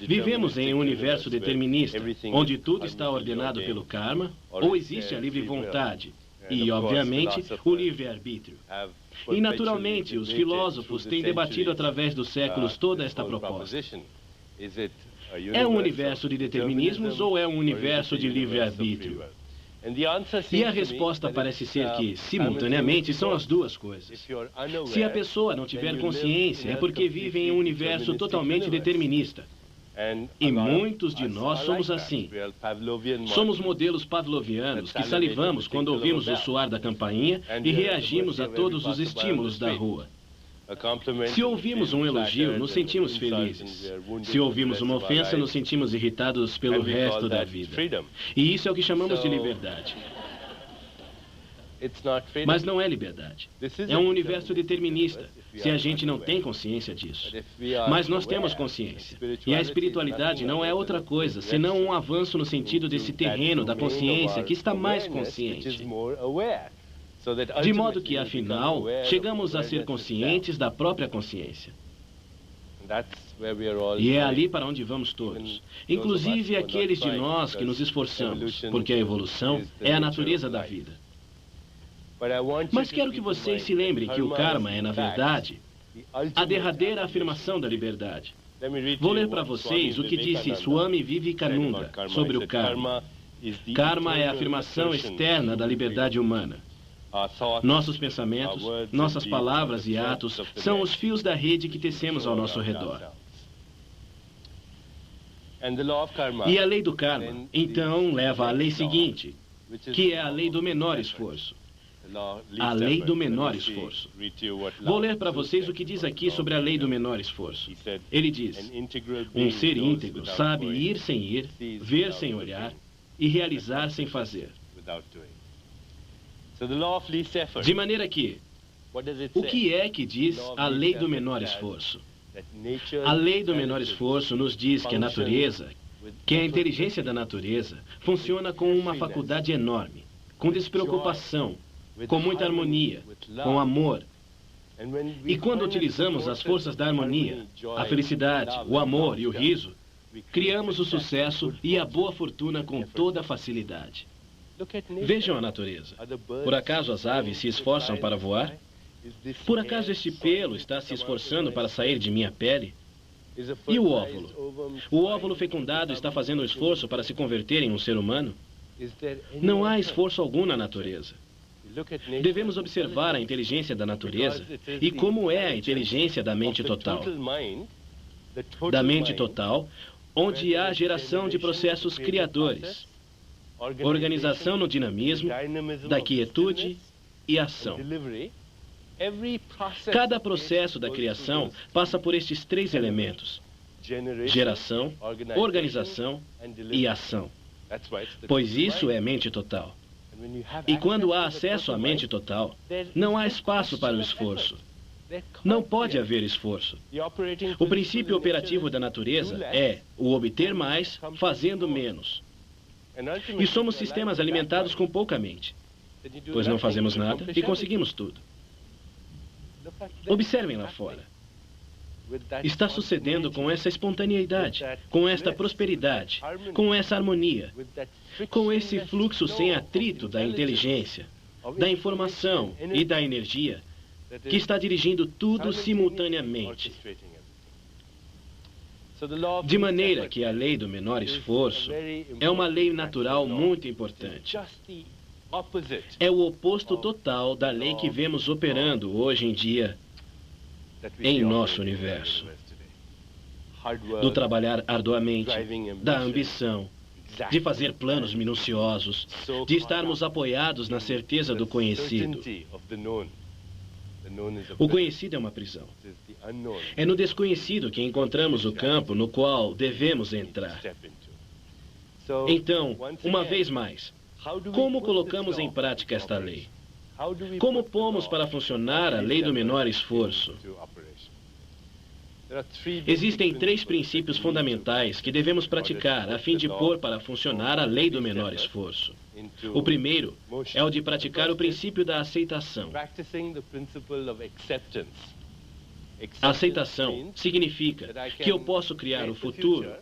Vivemos em um universo determinista, onde tudo está ordenado pelo karma, ou existe a livre vontade e, obviamente, o livre-arbítrio. E, naturalmente, os filósofos têm debatido através dos séculos toda esta proposta. É um universo de determinismos ou é um universo de livre-arbítrio? E a resposta parece ser que, simultaneamente, são as duas coisas. Se a pessoa não tiver consciência, é porque vive em um universo totalmente determinista. E muitos de nós somos assim. Somos modelos pavlovianos que salivamos quando ouvimos o soar da campainha e reagimos a todos os estímulos da rua. Se ouvimos um elogio, nos sentimos felizes. Se ouvimos uma ofensa, nos sentimos irritados pelo resto da vida. E isso é o que chamamos de liberdade. Mas não é liberdade. É um universo determinista, se a gente não tem consciência disso. Mas nós temos consciência. E a espiritualidade não é outra coisa, senão um avanço no sentido desse terreno da consciência que está mais consciente. De modo que, afinal, chegamos a ser conscientes da própria consciência. E é ali para onde vamos todos, inclusive aqueles de nós que nos esforçamos, porque a evolução é a natureza da vida. Mas quero que vocês se lembrem que o karma é, na verdade, a derradeira afirmação da liberdade. Vou ler para vocês o que disse Swami Vivekananda sobre o karma. Karma é a afirmação externa da liberdade humana. Nossos pensamentos, nossas palavras e atos são os fios da rede que tecemos ao nosso redor. E a lei do karma, então, leva à lei seguinte, que é a lei do menor esforço. A lei do menor esforço. Vou ler para vocês o que diz aqui sobre a lei do menor esforço. Ele diz: um ser íntegro sabe ir sem ir, ver sem olhar e realizar sem fazer. De maneira que, o que é que diz a lei do menor esforço? A lei do menor esforço nos diz que a natureza, que a inteligência da natureza, funciona com uma faculdade enorme, com despreocupação, com muita harmonia, com amor. E quando utilizamos as forças da harmonia, a felicidade, o amor e o riso, criamos o sucesso e a boa fortuna com toda facilidade. Vejam a natureza. Por acaso as aves se esforçam para voar? Por acaso este pelo está se esforçando para sair de minha pele? E o óvulo? O óvulo fecundado está fazendo um esforço para se converter em um ser humano? Não há esforço algum na natureza. Devemos observar a inteligência da natureza e como é a inteligência da mente total. Da mente total, onde há geração de processos criadores, organização no dinamismo, da quietude e ação. Cada processo da criação passa por estes três elementos: geração, organização e ação. Pois isso é mente total. E quando há acesso à mente total, não há espaço para o esforço. Não pode haver esforço. O princípio operativo da natureza é o obter mais fazendo menos. E somos sistemas alimentados com pouca mente, pois não fazemos nada e conseguimos tudo. Observem lá fora. Está sucedendo com essa espontaneidade, com esta prosperidade, com essa harmonia, com esse fluxo sem atrito da inteligência, da informação e da energia, que está dirigindo tudo simultaneamente. De maneira que a lei do menor esforço é uma lei natural muito importante. É o oposto total da lei que vemos operando hoje em dia em nosso universo. Do trabalhar arduamente, da ambição, de fazer planos minuciosos, de estarmos apoiados na certeza do conhecido. O conhecido é uma prisão. É no desconhecido que encontramos o campo no qual devemos entrar. Então, uma vez mais, como colocamos em prática esta lei? Como pomos para funcionar a lei do menor esforço? Existem 3 princípios fundamentais que devemos praticar a fim de pôr para funcionar a lei do menor esforço. O primeiro é o de praticar o princípio da aceitação. A aceitação significa que eu posso criar o futuro,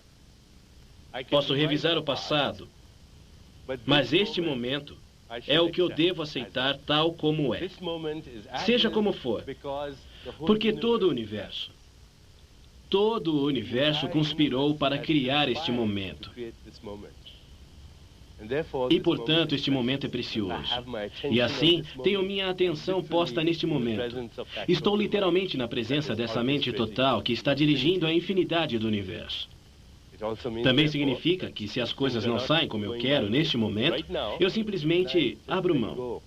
posso revisar o passado, mas este momento é o que eu devo aceitar tal como é. Seja como for, porque todo o universo conspirou para criar este momento. E, portanto, este momento é precioso. E assim, tenho minha atenção posta neste momento. Estou literalmente na presença dessa mente total que está dirigindo a infinidade do universo. Também significa que se as coisas não saem como eu quero neste momento, eu simplesmente abro mão.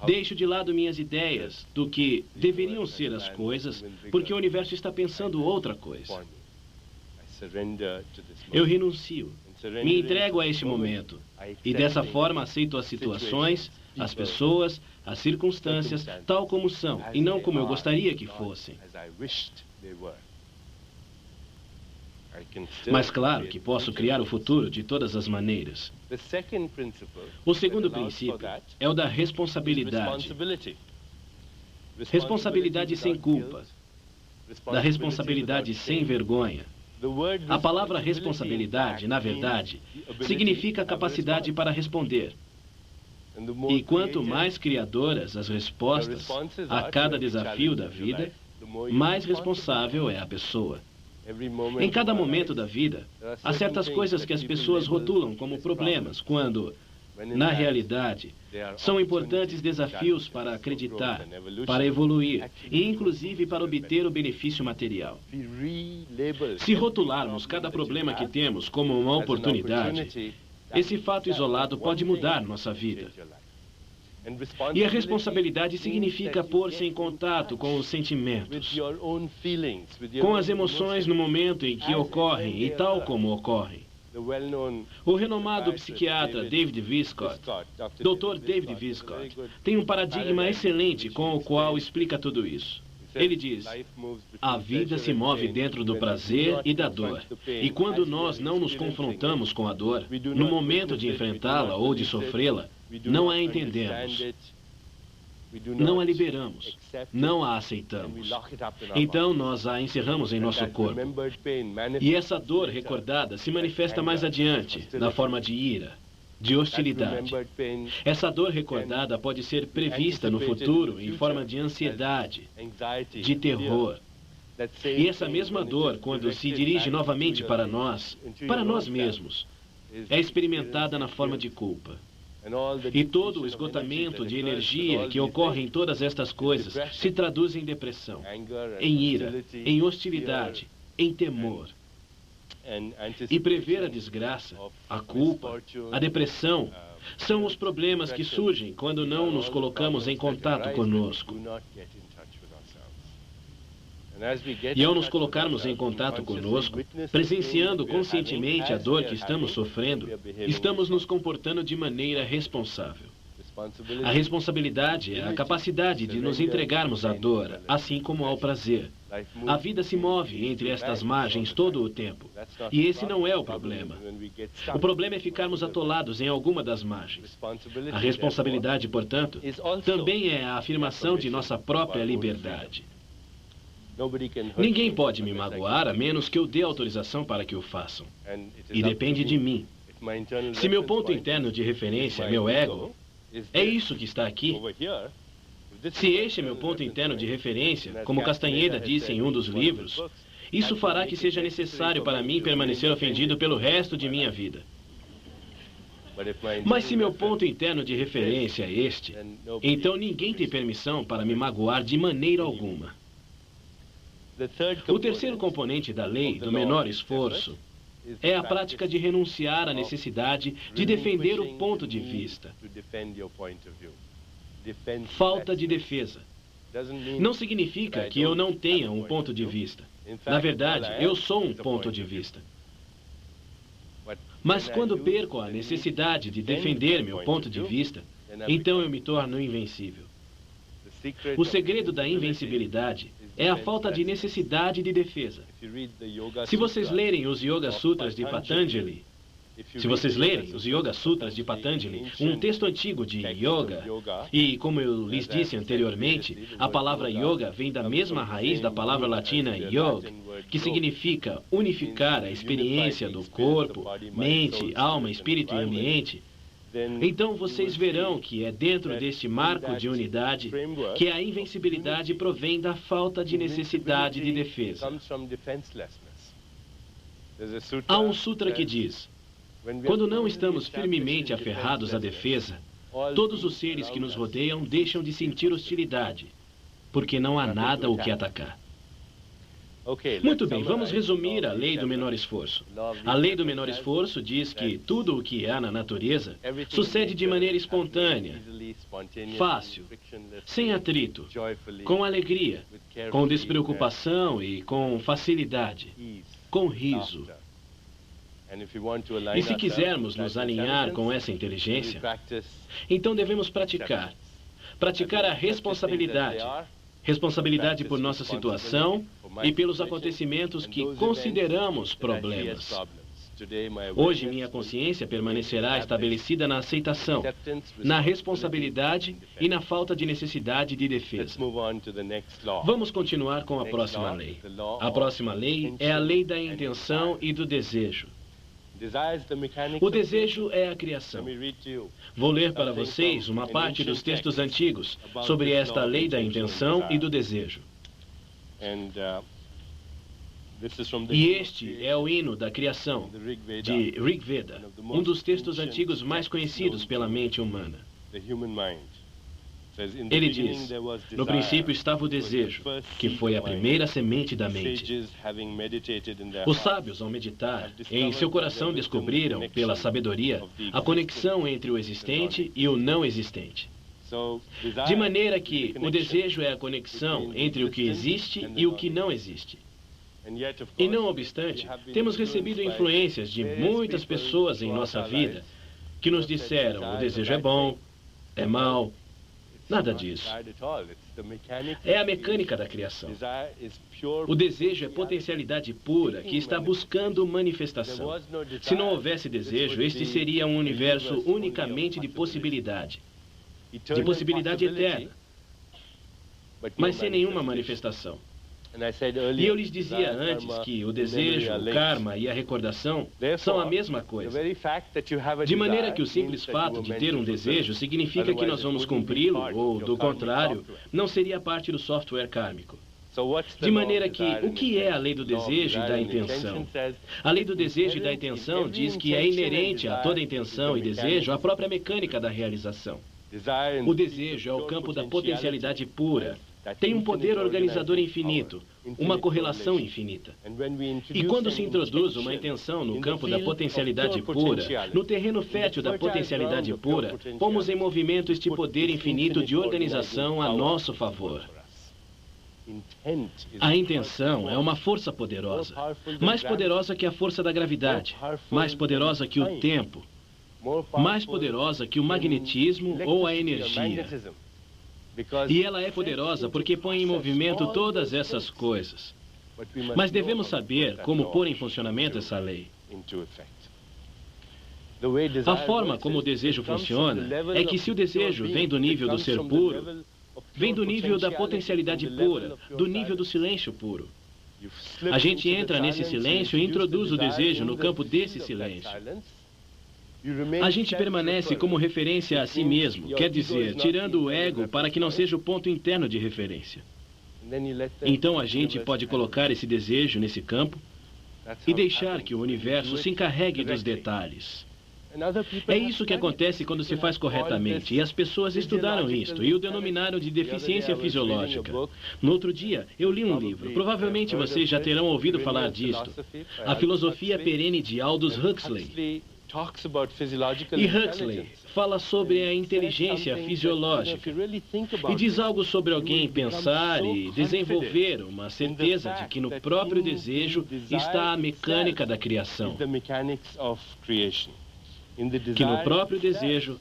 Deixo de lado minhas ideias do que deveriam ser as coisas, porque o universo está pensando outra coisa. Eu renuncio, me entrego a este momento, e dessa forma aceito as situações, as pessoas, as circunstâncias, tal como são, e não como eu gostaria que fossem. Mas claro que posso criar o futuro de todas as maneiras. O segundo princípio é o da responsabilidade. Responsabilidade sem culpa. Da responsabilidade sem vergonha. A palavra responsabilidade, na verdade, significa capacidade para responder. E quanto mais criadoras as respostas a cada desafio da vida, mais responsável é a pessoa. Em cada momento da vida, há certas coisas que as pessoas rotulam como problemas, quando, na realidade, são importantes desafios para acreditar, para evoluir e, inclusive, para obter o benefício material. Se rotularmos cada problema que temos como uma oportunidade, esse fato isolado pode mudar nossa vida. E a responsabilidade significa pôr-se em contato com os sentimentos, com as emoções no momento em que ocorrem e tal como ocorrem. O renomado psiquiatra David Viscott, Dr. David Viscott, tem um paradigma excelente com o qual explica tudo isso. Ele diz: a vida se move dentro do prazer e da dor. E quando nós não nos confrontamos com a dor, no momento de enfrentá-la ou de sofrê-la, não a entendemos, não a liberamos, não a aceitamos. Então nós a encerramos em nosso corpo. E essa dor recordada se manifesta mais adiante, na forma de ira, de hostilidade. Essa dor recordada pode ser prevista no futuro em forma de ansiedade, de terror. E essa mesma dor, quando se dirige novamente para nós mesmos, é experimentada na forma de culpa. E todo o esgotamento de energia que ocorre em todas estas coisas se traduz em depressão, em ira, em hostilidade, em temor. E prever a desgraça, a culpa, a depressão, são os problemas que surgem quando não nos colocamos em contato conosco. E ao nos colocarmos em contato conosco, presenciando conscientemente a dor que estamos sofrendo, estamos nos comportando de maneira responsável. A responsabilidade é a capacidade de nos entregarmos à dor, assim como ao prazer. A vida se move entre estas margens todo o tempo. E esse não é o problema. O problema é ficarmos atolados em alguma das margens. A responsabilidade, portanto, também é a afirmação de nossa própria liberdade. Ninguém pode me magoar a menos que eu dê autorização para que o façam. E depende de mim. Se meu ponto interno de referência é meu ego, é isso que está aqui. Se este é meu ponto interno de referência, como Castanheda disse em um dos livros, isso fará que seja necessário para mim permanecer ofendido pelo resto de minha vida. Mas se meu ponto interno de referência é este, então ninguém tem permissão para me magoar de maneira alguma. O terceiro componente da lei do menor esforço é a prática de renunciar à necessidade de defender o ponto de vista. Falta de defesa. Não significa que eu não tenha um ponto de vista. Na verdade, eu sou um ponto de vista. Mas quando perco a necessidade de defender meu ponto de vista, então eu me torno invencível. O segredo da invencibilidade é a falta de necessidade de defesa. Se vocês lerem os Yoga Sutras de Patanjali, um texto antigo de yoga, e como eu lhes disse anteriormente, a palavra yoga vem da mesma raiz da palavra latina yoga, que significa unificar a experiência do corpo, mente, alma, espírito e ambiente. Então vocês verão que é dentro deste marco de unidade que a invencibilidade provém da falta de necessidade de defesa. Há um sutra que diz: quando não estamos firmemente aferrados à defesa, todos os seres que nos rodeiam deixam de sentir hostilidade, porque não há nada o que atacar. Muito bem, vamos resumir a lei do menor esforço. A lei do menor esforço diz que tudo o que há na natureza sucede de maneira espontânea, fácil, sem atrito, com alegria, com despreocupação e com facilidade, com riso. E se quisermos nos alinhar com essa inteligência, então devemos praticar a responsabilidade. Responsabilidade por nossa situação e pelos acontecimentos que consideramos problemas. Hoje, minha consciência permanecerá estabelecida na aceitação, na responsabilidade e na falta de necessidade de defesa. Vamos continuar com a próxima lei. A próxima lei é a lei da intenção e do desejo. O desejo é a criação. Vou ler para vocês uma parte dos textos antigos sobre esta lei da intenção e do desejo. E este é o hino da criação, de Rig Veda, um dos textos antigos mais conhecidos pela mente humana. Ele diz: no princípio estava o desejo, que foi a primeira semente da mente. Os sábios, ao meditar, em seu coração descobriram, pela sabedoria, a conexão entre o existente e o não existente. De maneira que o desejo é a conexão entre o que existe e o que não existe. E não obstante, temos recebido influências de muitas pessoas em nossa vida que nos disseram: o desejo é bom, é mau. Nada disso. É a mecânica da criação. O desejo é potencialidade pura que está buscando manifestação. Se não houvesse desejo, este seria um universo unicamente de possibilidade eterna, mas sem nenhuma manifestação. E eu lhes dizia antes que o desejo, o karma e a recordação são a mesma coisa. De maneira que o simples fato de ter um desejo significa que nós vamos cumpri-lo, ou, do contrário, não seria parte do software kármico. De maneira que, o que é a lei do desejo e da intenção? A lei do desejo e da intenção diz que é inerente a toda intenção e desejo a própria mecânica da realização. O desejo é o campo da potencialidade pura. Tem um poder organizador infinito, uma correlação infinita. E quando se introduz uma intenção no campo da potencialidade pura, no terreno fértil da potencialidade pura, pomos em movimento este poder infinito de organização a nosso favor. A intenção é uma força poderosa, mais poderosa que a força da gravidade, mais poderosa que o tempo, mais poderosa que o magnetismo ou a energia. E ela é poderosa porque põe em movimento todas essas coisas. Mas devemos saber como pôr em funcionamento essa lei. A forma como o desejo funciona é que se o desejo vem do nível do ser puro, vem do nível da potencialidade pura, do nível do silêncio puro. A gente entra nesse silêncio e introduz o desejo no campo desse silêncio. A gente permanece como referência a si mesmo, quer dizer, tirando o ego para que não seja o ponto interno de referência. Então a gente pode colocar esse desejo nesse campo e deixar que o universo se encarregue dos detalhes. É isso que acontece quando se faz corretamente, e as pessoas estudaram isto e o denominaram de deficiência fisiológica. No outro dia, eu li um livro, provavelmente vocês já terão ouvido falar disto, A Filosofia Perene de Aldous Huxley. E Huxley fala sobre a inteligência fisiológica e diz algo sobre alguém pensar e desenvolver uma certeza de que no próprio desejo está a mecânica da criação. Que no próprio desejo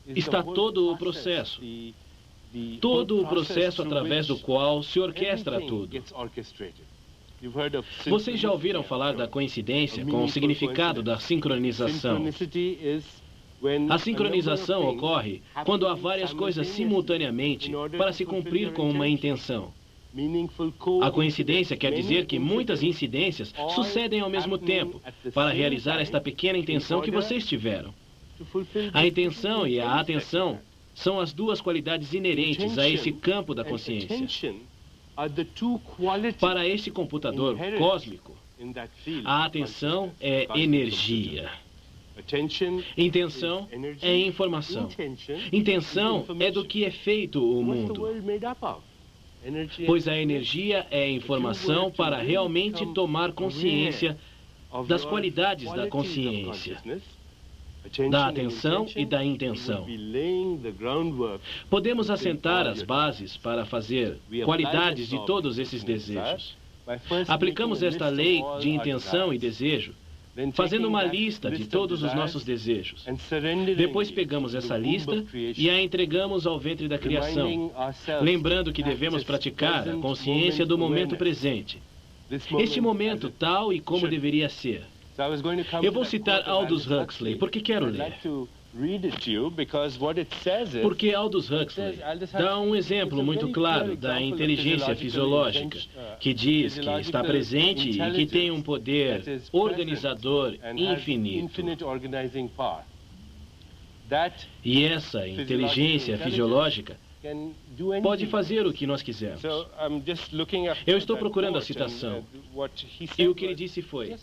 está todo o processo através do qual se orquestra tudo. Vocês já ouviram falar da coincidência com o significado da sincronização? A sincronização ocorre quando há várias coisas simultaneamente para se cumprir com uma intenção. A coincidência quer dizer que muitas incidências sucedem ao mesmo tempo para realizar esta pequena intenção que vocês tiveram. A intenção e a atenção são as duas qualidades inerentes a esse campo da consciência. Para este computador cósmico, a atenção é energia. Intenção é informação. Intenção é do que é feito o mundo. Pois a energia é a informação para realmente tomar consciência das qualidades da consciência, da atenção e da intenção. Podemos assentar as bases para fazer qualidades de todos esses desejos. Aplicamos esta lei de intenção e desejo, fazendo uma lista de todos os nossos desejos. Depois pegamos essa lista e a entregamos ao ventre da criação, lembrando que devemos praticar a consciência do momento presente. Este momento tal e como deveria ser. Eu vou citar Aldous Huxley, porque quero ler. Porque Aldous Huxley dá um exemplo muito claro da inteligência fisiológica, que diz que está presente e que tem um poder organizador infinito. E essa inteligência fisiológica pode fazer o que nós quisermos. Eu estou procurando a citação, e o que ele disse foi: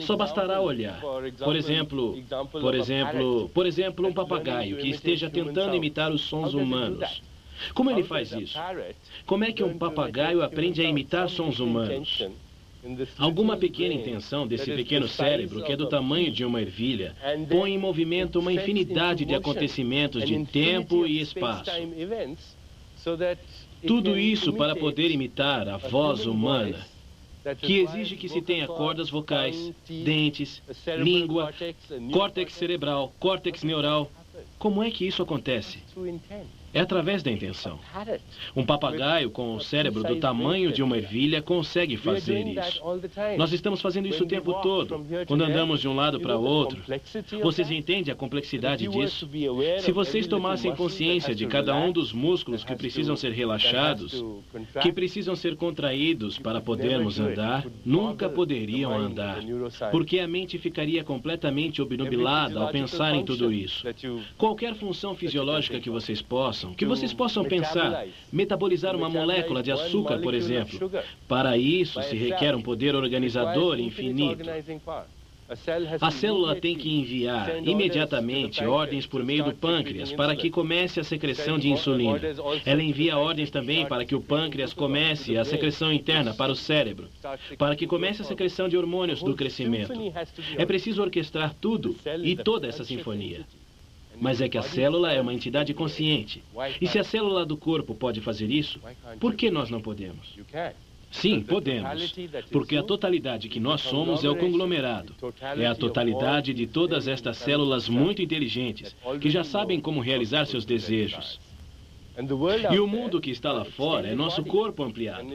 só bastará olhar, por exemplo, um papagaio que esteja tentando imitar os sons humanos. Como ele faz isso? Como é que um papagaio aprende a imitar sons humanos? Alguma pequena intenção desse pequeno cérebro, que é do tamanho de uma ervilha, põe em movimento uma infinidade de acontecimentos de tempo e espaço. Tudo isso para poder imitar a voz humana, que exige que se tenha cordas vocais, dentes, língua, córtex cerebral, córtex neural. Como é que isso acontece? É através da intenção. Um papagaio com o cérebro do tamanho de uma ervilha consegue fazer isso. Nós estamos fazendo isso o tempo todo. Quando andamos de um lado para o outro, vocês entendem a complexidade disso? Se vocês tomassem consciência de cada um dos músculos que precisam ser relaxados, que precisam ser contraídos para podermos andar, nunca poderiam andar, porque a mente ficaria completamente obnubilada ao pensar em tudo isso. Qualquer função fisiológica que vocês possam pensar, metabolizar uma molécula de açúcar, por exemplo. Para isso se requer um poder organizador infinito. A célula tem que enviar imediatamente ordens por meio do pâncreas para que comece a secreção de insulina. Ela envia ordens também para que o pâncreas comece a secreção interna para o cérebro, para que comece a secreção de hormônios do crescimento. É preciso orquestrar tudo e toda essa sinfonia. Mas é que a célula é uma entidade consciente. E se a célula do corpo pode fazer isso, por que nós não podemos? Sim, podemos. Porque a totalidade que nós somos é o conglomerado. É a totalidade de todas estas células muito inteligentes, que já sabem como realizar seus desejos. E o mundo que está lá fora é nosso corpo ampliado.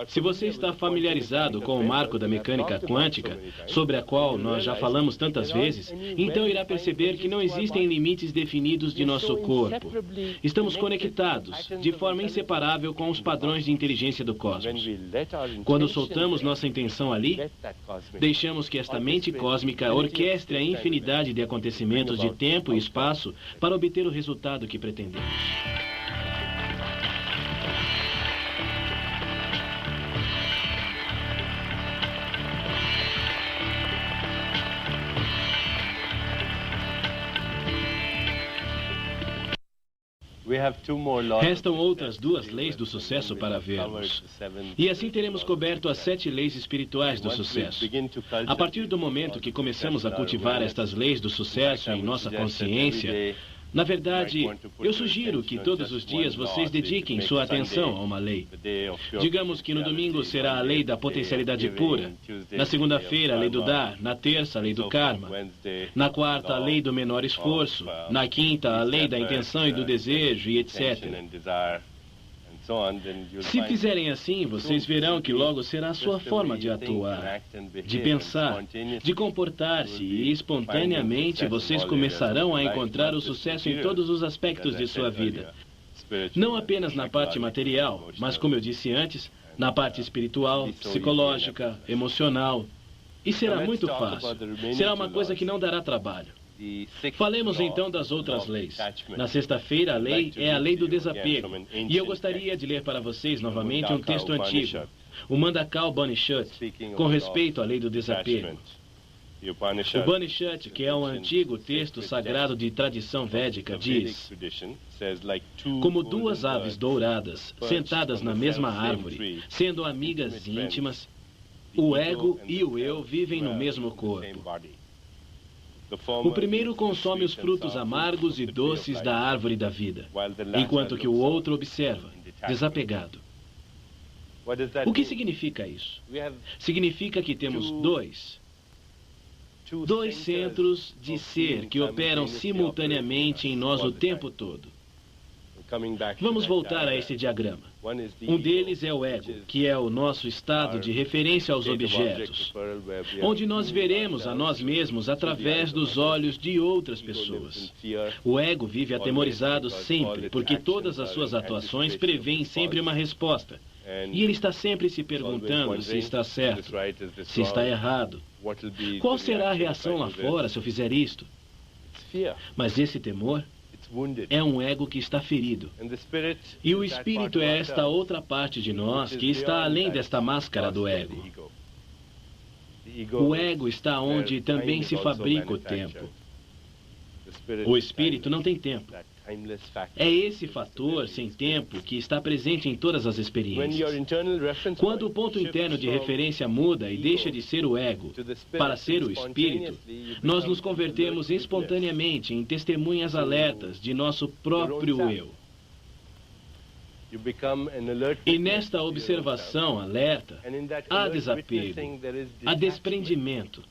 Se você está familiarizado com o marco da mecânica quântica, sobre a qual nós já falamos tantas vezes, então irá perceber que não existem limites definidos de nosso corpo. Estamos conectados, de forma inseparável, com os padrões de inteligência do cosmos. Quando soltamos nossa intenção ali, deixamos que esta mente cósmica orquestre a infinidade de acontecimentos de tempo e espaço para obter o resultado que pretendemos. Restam outras 2 leis do sucesso para vermos. E assim teremos coberto as 7 leis espirituais do sucesso. A partir do momento que começamos a cultivar estas leis do sucesso em nossa consciência, na verdade, eu sugiro que todos os dias vocês dediquem sua atenção a uma lei. Digamos que no domingo será a lei da potencialidade pura, na segunda-feira a lei do dar, na terça a lei do karma, na quarta a lei do menor esforço, na quinta a lei da intenção e do desejo e etc. Se fizerem assim, vocês verão que logo será a sua forma de atuar, de pensar, de comportar-se e espontaneamente vocês começarão a encontrar o sucesso em todos os aspectos de sua vida. Não apenas na parte material, mas como eu disse antes, na parte espiritual, psicológica, emocional. E será muito fácil. Será uma coisa que não dará trabalho. Falemos então das outras leis. Na sexta-feira, a lei é a lei do desapego. E eu gostaria de ler para vocês novamente um texto antigo, o Mandakal Upanishad, com respeito à lei do desapego. O Upanishad, que é um antigo texto sagrado de tradição védica, diz: como 2 aves douradas sentadas na mesma árvore, sendo amigas íntimas, o ego e o eu vivem no mesmo corpo. O primeiro consome os frutos amargos e doces da árvore da vida, enquanto que o outro observa, desapegado. O que significa isso? Significa que temos dois centros de ser que operam simultaneamente em nós o tempo todo. Vamos voltar a esse diagrama. Um deles é o ego, que é o nosso estado de referência aos objetos, onde nós veremos a nós mesmos através dos olhos de outras pessoas. O ego vive atemorizado sempre, porque todas as suas atuações prevêem sempre uma resposta. E ele está sempre se perguntando se está certo, se está errado. Qual será a reação lá fora se eu fizer isto? Mas esse temor é um ego que está ferido. E o espírito é esta outra parte de nós que está além desta máscara do ego. O ego está onde também se fabrica o tempo. O espírito não tem tempo. É esse fator sem tempo que está presente em todas as experiências. Quando o ponto interno de referência muda e deixa de ser o ego para ser o espírito, nós nos convertemos espontaneamente em testemunhas alertas de nosso próprio eu. E nesta observação alerta, há desapego, há desprendimento.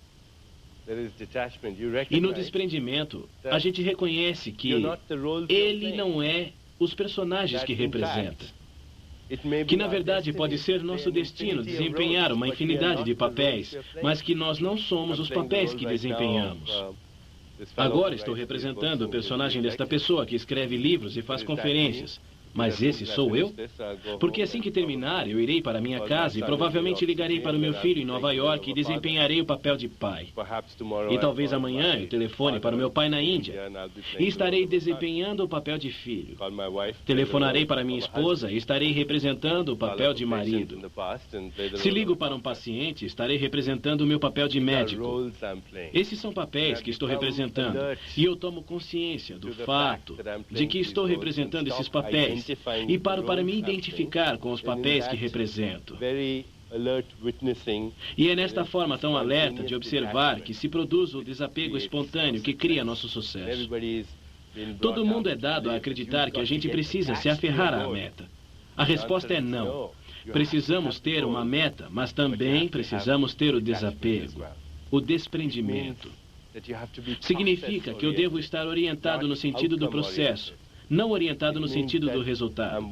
E no desprendimento, a gente reconhece que ele não é os personagens que representa. Que na verdade pode ser nosso destino desempenhar uma infinidade de papéis, mas que nós não somos os papéis que desempenhamos. Agora estou representando o personagem desta pessoa que escreve livros e faz conferências. Mas esse sou eu? Porque assim que terminar, eu irei para minha casa e provavelmente ligarei para o meu filho em Nova York e desempenharei o papel de pai. E talvez amanhã eu telefone para o meu pai na Índia e estarei desempenhando o papel de filho. Telefonarei para minha esposa e estarei representando o papel de marido. Se ligo para um paciente, estarei representando o meu papel de médico. Esses são papéis que estou representando. E eu tomo consciência do fato de que estou representando esses papéis. E paro para me identificar com os papéis que represento. E é nesta forma tão alerta de observar que se produz o desapego espontâneo que cria nosso sucesso. Todo mundo é dado a acreditar que a gente precisa se aferrar à meta. A resposta é não. Precisamos ter uma meta, mas também precisamos ter o desapego, o desprendimento. Significa que eu devo estar orientado no sentido do processo, não orientado no sentido do resultado.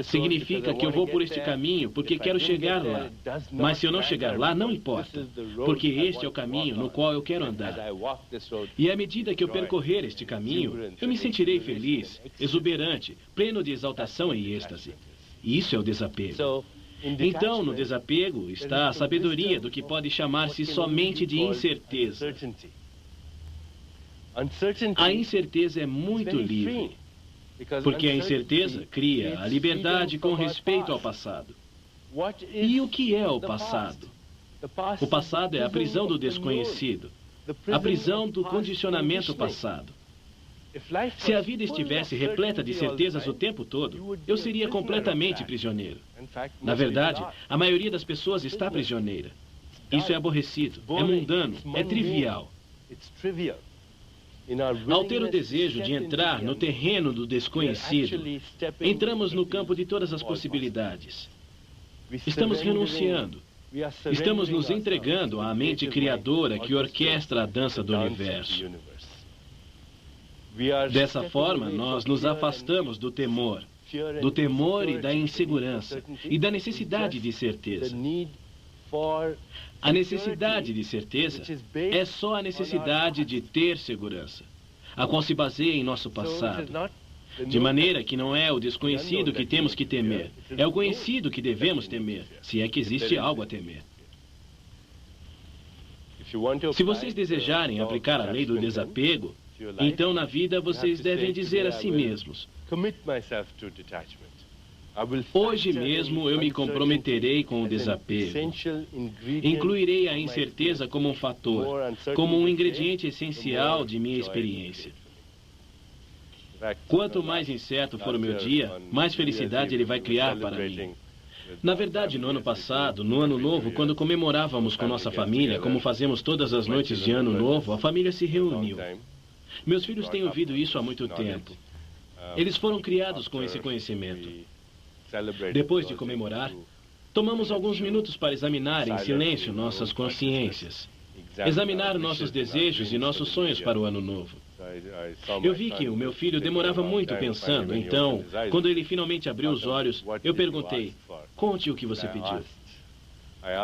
Significa que eu vou por este caminho porque quero chegar lá. Mas se eu não chegar lá, não importa, porque este é o caminho no qual eu quero andar. E à medida que eu percorrer este caminho, eu me sentirei feliz, exuberante, pleno de exaltação e êxtase. Isso é o desapego. Então, no desapego está a sabedoria do que pode chamar-se somente de incerteza. A incerteza é muito livre, porque a incerteza cria a liberdade com respeito ao passado. E o que é o passado? O passado é a prisão do desconhecido, a prisão do condicionamento passado. Se a vida estivesse repleta de certezas o tempo todo, eu seria completamente prisioneiro. Na verdade, a maioria das pessoas está prisioneira. Isso é aborrecido, é mundano, é trivial. Ao ter o desejo de entrar no terreno do desconhecido, entramos no campo de todas as possibilidades. Estamos renunciando. Estamos nos entregando à mente criadora que orquestra a dança do universo. Dessa forma, nós nos afastamos do temor e da insegurança e da necessidade de certeza. A necessidade de certeza é só a necessidade de ter segurança, a qual se baseia em nosso passado. De maneira que não é o desconhecido que temos que temer, é o conhecido que devemos temer, se é que existe algo a temer. Se vocês desejarem aplicar a lei do desapego, então na vida vocês devem dizer a si mesmos: hoje mesmo eu me comprometerei com o desapego. Incluirei a incerteza como um fator, como um ingrediente essencial de minha experiência. Quanto mais incerto for o meu dia, mais felicidade ele vai criar para mim. Na verdade, no ano passado, no Ano Novo, quando comemorávamos com nossa família, como fazemos todas as noites de Ano Novo, a família se reuniu. Meus filhos têm ouvido isso há muito tempo. Eles foram criados com esse conhecimento. Depois de comemorar, tomamos alguns minutos para examinar em silêncio nossas consciências, examinar nossos desejos e nossos sonhos para o Ano Novo. Eu vi que o meu filho demorava muito pensando, então, quando ele finalmente abriu os olhos, eu perguntei: conte o que você pediu.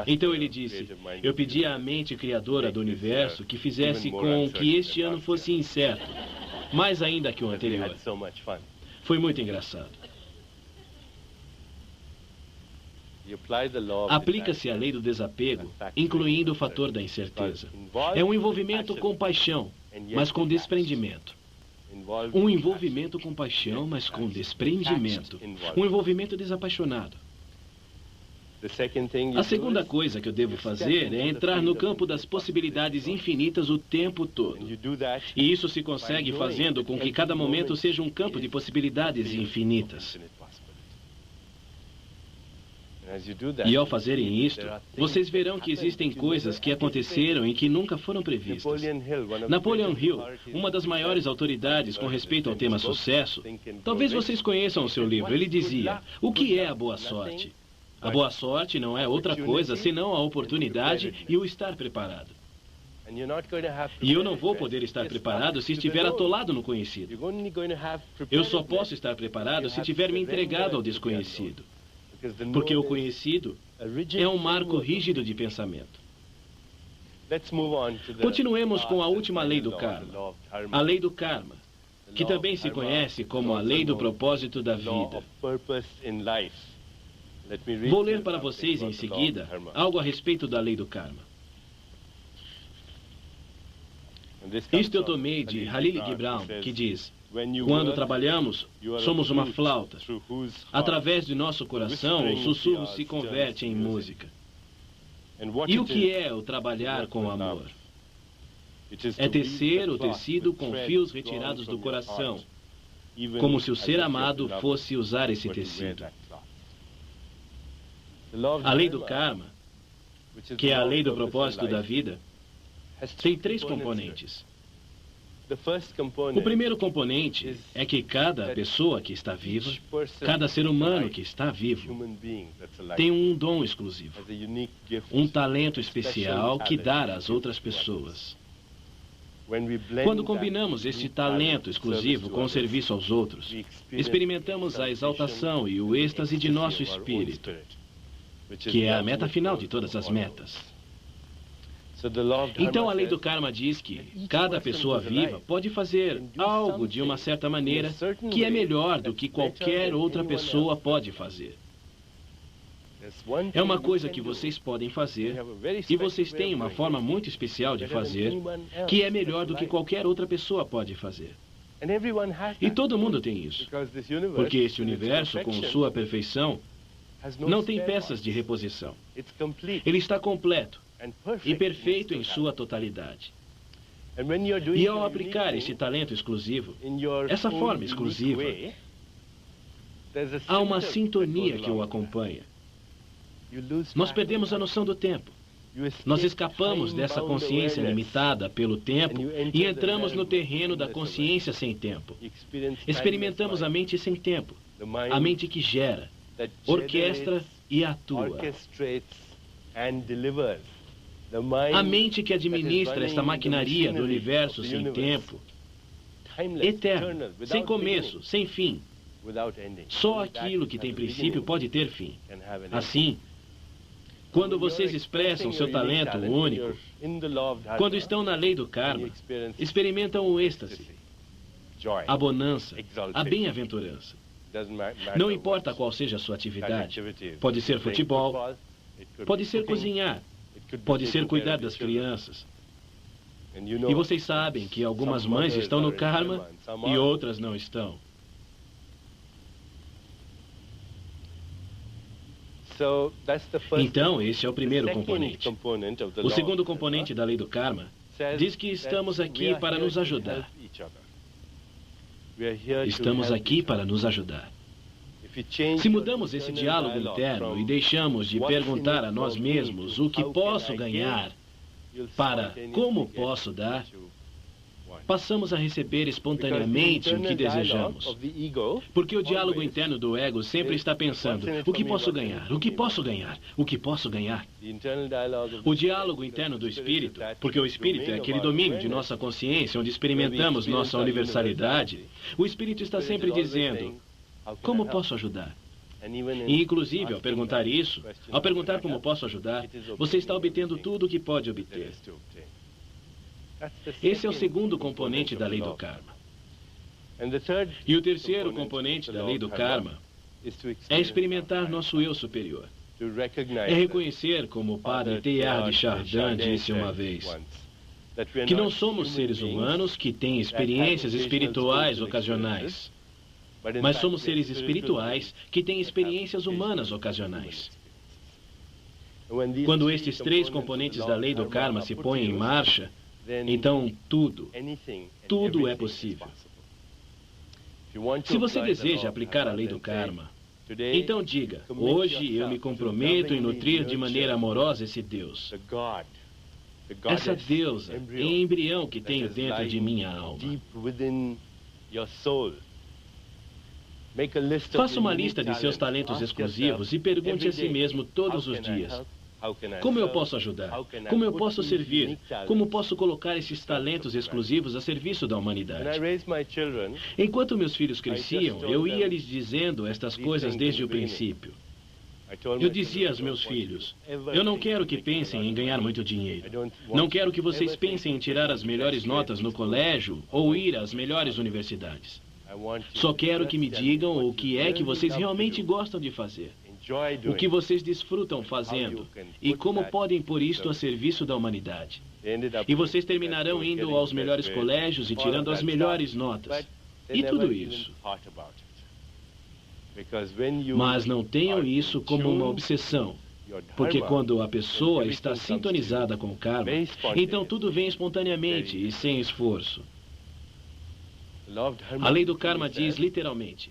Então ele disse: eu pedi à mente criadora do universo que fizesse com que este ano fosse incerto, mais ainda que o anterior. Foi muito engraçado. Aplica-se a lei do desapego, incluindo o fator da incerteza. É um envolvimento com paixão, mas com desprendimento. Um envolvimento com paixão, mas com desprendimento. Um envolvimento desapaixonado. A segunda coisa que eu devo fazer é entrar no campo das possibilidades infinitas o tempo todo. E isso se consegue fazendo com que cada momento seja um campo de possibilidades infinitas. E ao fazerem isto, vocês verão que existem coisas que aconteceram e que nunca foram previstas. Napoleon Hill, uma das maiores autoridades com respeito ao tema sucesso, talvez vocês conheçam o seu livro. Ele dizia: o que é a boa sorte? A boa sorte não é outra coisa senão a oportunidade e o estar preparado. E eu não vou poder estar preparado se estiver atolado no conhecido. Eu só posso estar preparado se tiver me entregado ao desconhecido. Porque o conhecido é um marco rígido de pensamento. Continuemos com a última lei do karma. A lei do karma, que também se conhece como a lei do propósito da vida. Vou ler para vocês em seguida algo a respeito da lei do karma. Isto eu tomei de Khalil Gibran, que diz: quando trabalhamos, somos uma flauta. Através de nosso coração, o sussurro se converte em música. E o que é o trabalhar com amor? É tecer o tecido com fios retirados do coração, como se o ser amado fosse usar esse tecido. A lei do karma, que é a lei do propósito da vida, tem 3 componentes. O primeiro componente é que cada pessoa que está viva, cada ser humano que está vivo, tem um dom exclusivo, um talento especial que dar às outras pessoas. Quando combinamos este talento exclusivo com o serviço aos outros, experimentamos a exaltação e o êxtase de nosso espírito, que é a meta final de todas as metas. Então, a lei do karma diz que cada pessoa viva pode fazer algo de uma certa maneira que é melhor do que qualquer outra pessoa pode fazer. É uma coisa que vocês podem fazer, e vocês têm uma forma muito especial de fazer, que é melhor do que qualquer outra pessoa pode fazer. E todo mundo tem isso, porque este universo, com sua perfeição, não tem peças de reposição. Ele está completo e perfeito em sua totalidade. E ao aplicar esse talento exclusivo, essa forma exclusiva, há uma sintonia que o acompanha. Nós perdemos a noção do tempo. Nós escapamos dessa consciência limitada pelo tempo e entramos no terreno da consciência sem tempo. Experimentamos a mente sem tempo, a mente que gera, orquestra e atua. A mente que administra esta maquinaria do universo sem tempo, eterno, sem começo, sem fim. Só aquilo que tem princípio pode ter fim. Assim, quando vocês expressam seu talento único, quando estão na lei do karma, experimentam o êxtase, a bonança, a bem-aventurança. Não importa qual seja a sua atividade. Pode ser futebol, pode ser cozinhar, pode ser cuidar das crianças. E vocês sabem que algumas mães estão no karma e outras não estão. Então, esse é o primeiro componente. O segundo componente da lei do karma diz que estamos aqui para nos ajudar. Estamos aqui para nos ajudar. Se mudamos esse diálogo interno e deixamos de perguntar a nós mesmos o que posso ganhar para como posso dar, passamos a receber espontaneamente o que desejamos. Porque o diálogo interno do ego sempre está pensando: o que posso ganhar? O que posso ganhar? O que posso ganhar? O diálogo interno do espírito, porque o espírito é aquele domínio de nossa consciência onde experimentamos nossa universalidade, o espírito está sempre dizendo: como posso ajudar? E, inclusive, ao perguntar isso, ao perguntar como posso ajudar, você está obtendo tudo o que pode obter. Esse é o segundo componente da lei do karma. E o terceiro componente da lei do karma é experimentar nosso eu superior. É reconhecer, como o padre Teilhard de Chardin disse uma vez, que não somos seres humanos que têm experiências espirituais ocasionais, mas somos seres espirituais que têm experiências humanas ocasionais. Quando estes três componentes da lei do karma se põem em marcha, então tudo é possível. Se você deseja aplicar a lei do karma, então diga: hoje eu me comprometo em nutrir de maneira amorosa esse Deus, essa deusa em embrião que tenho dentro de minha alma. Faça uma lista de seus talentos exclusivos e pergunte a si mesmo todos os dias: como eu posso ajudar? Como eu posso servir? Como posso colocar esses talentos exclusivos a serviço da humanidade? Enquanto meus filhos cresciam, eu ia lhes dizendo estas coisas desde o princípio. Eu dizia aos meus filhos: eu não quero que pensem em ganhar muito dinheiro. Não quero que vocês pensem em tirar as melhores notas no colégio ou ir às melhores universidades. Só quero que me digam o que é que vocês realmente gostam de fazer, o que vocês desfrutam fazendo e como podem pôr isto a serviço da humanidade. E vocês terminarão indo aos melhores colégios e tirando as melhores notas. E tudo isso. Mas não tenham isso como uma obsessão, porque quando a pessoa está sintonizada com o karma, então tudo vem espontaneamente e sem esforço. A lei do karma diz literalmente: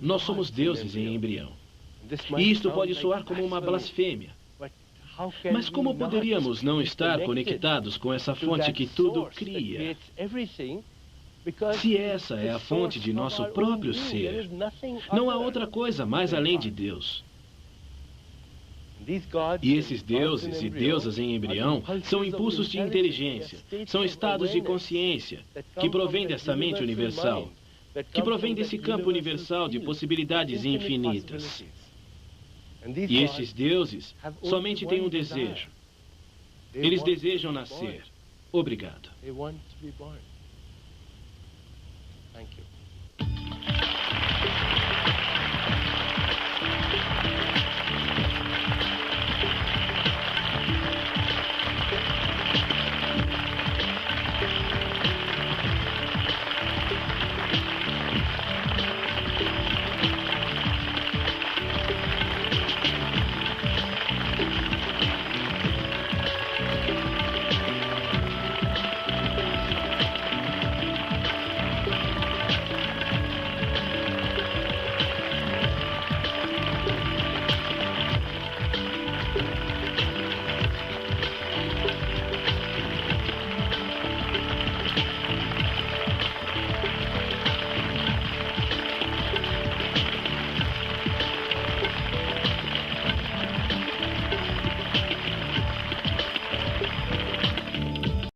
nós somos deuses em embrião. E isto pode soar como uma blasfêmia. Mas como poderíamos não estar conectados com essa fonte que tudo cria? Se essa é a fonte de nosso próprio ser, não há outra coisa mais além de Deus. E esses deuses e deusas em embrião são impulsos de inteligência, são estados de consciência que provêm dessa mente universal, que provém desse campo universal de possibilidades infinitas. E estes deuses somente têm um desejo. Eles desejam nascer. Obrigado. Thank you.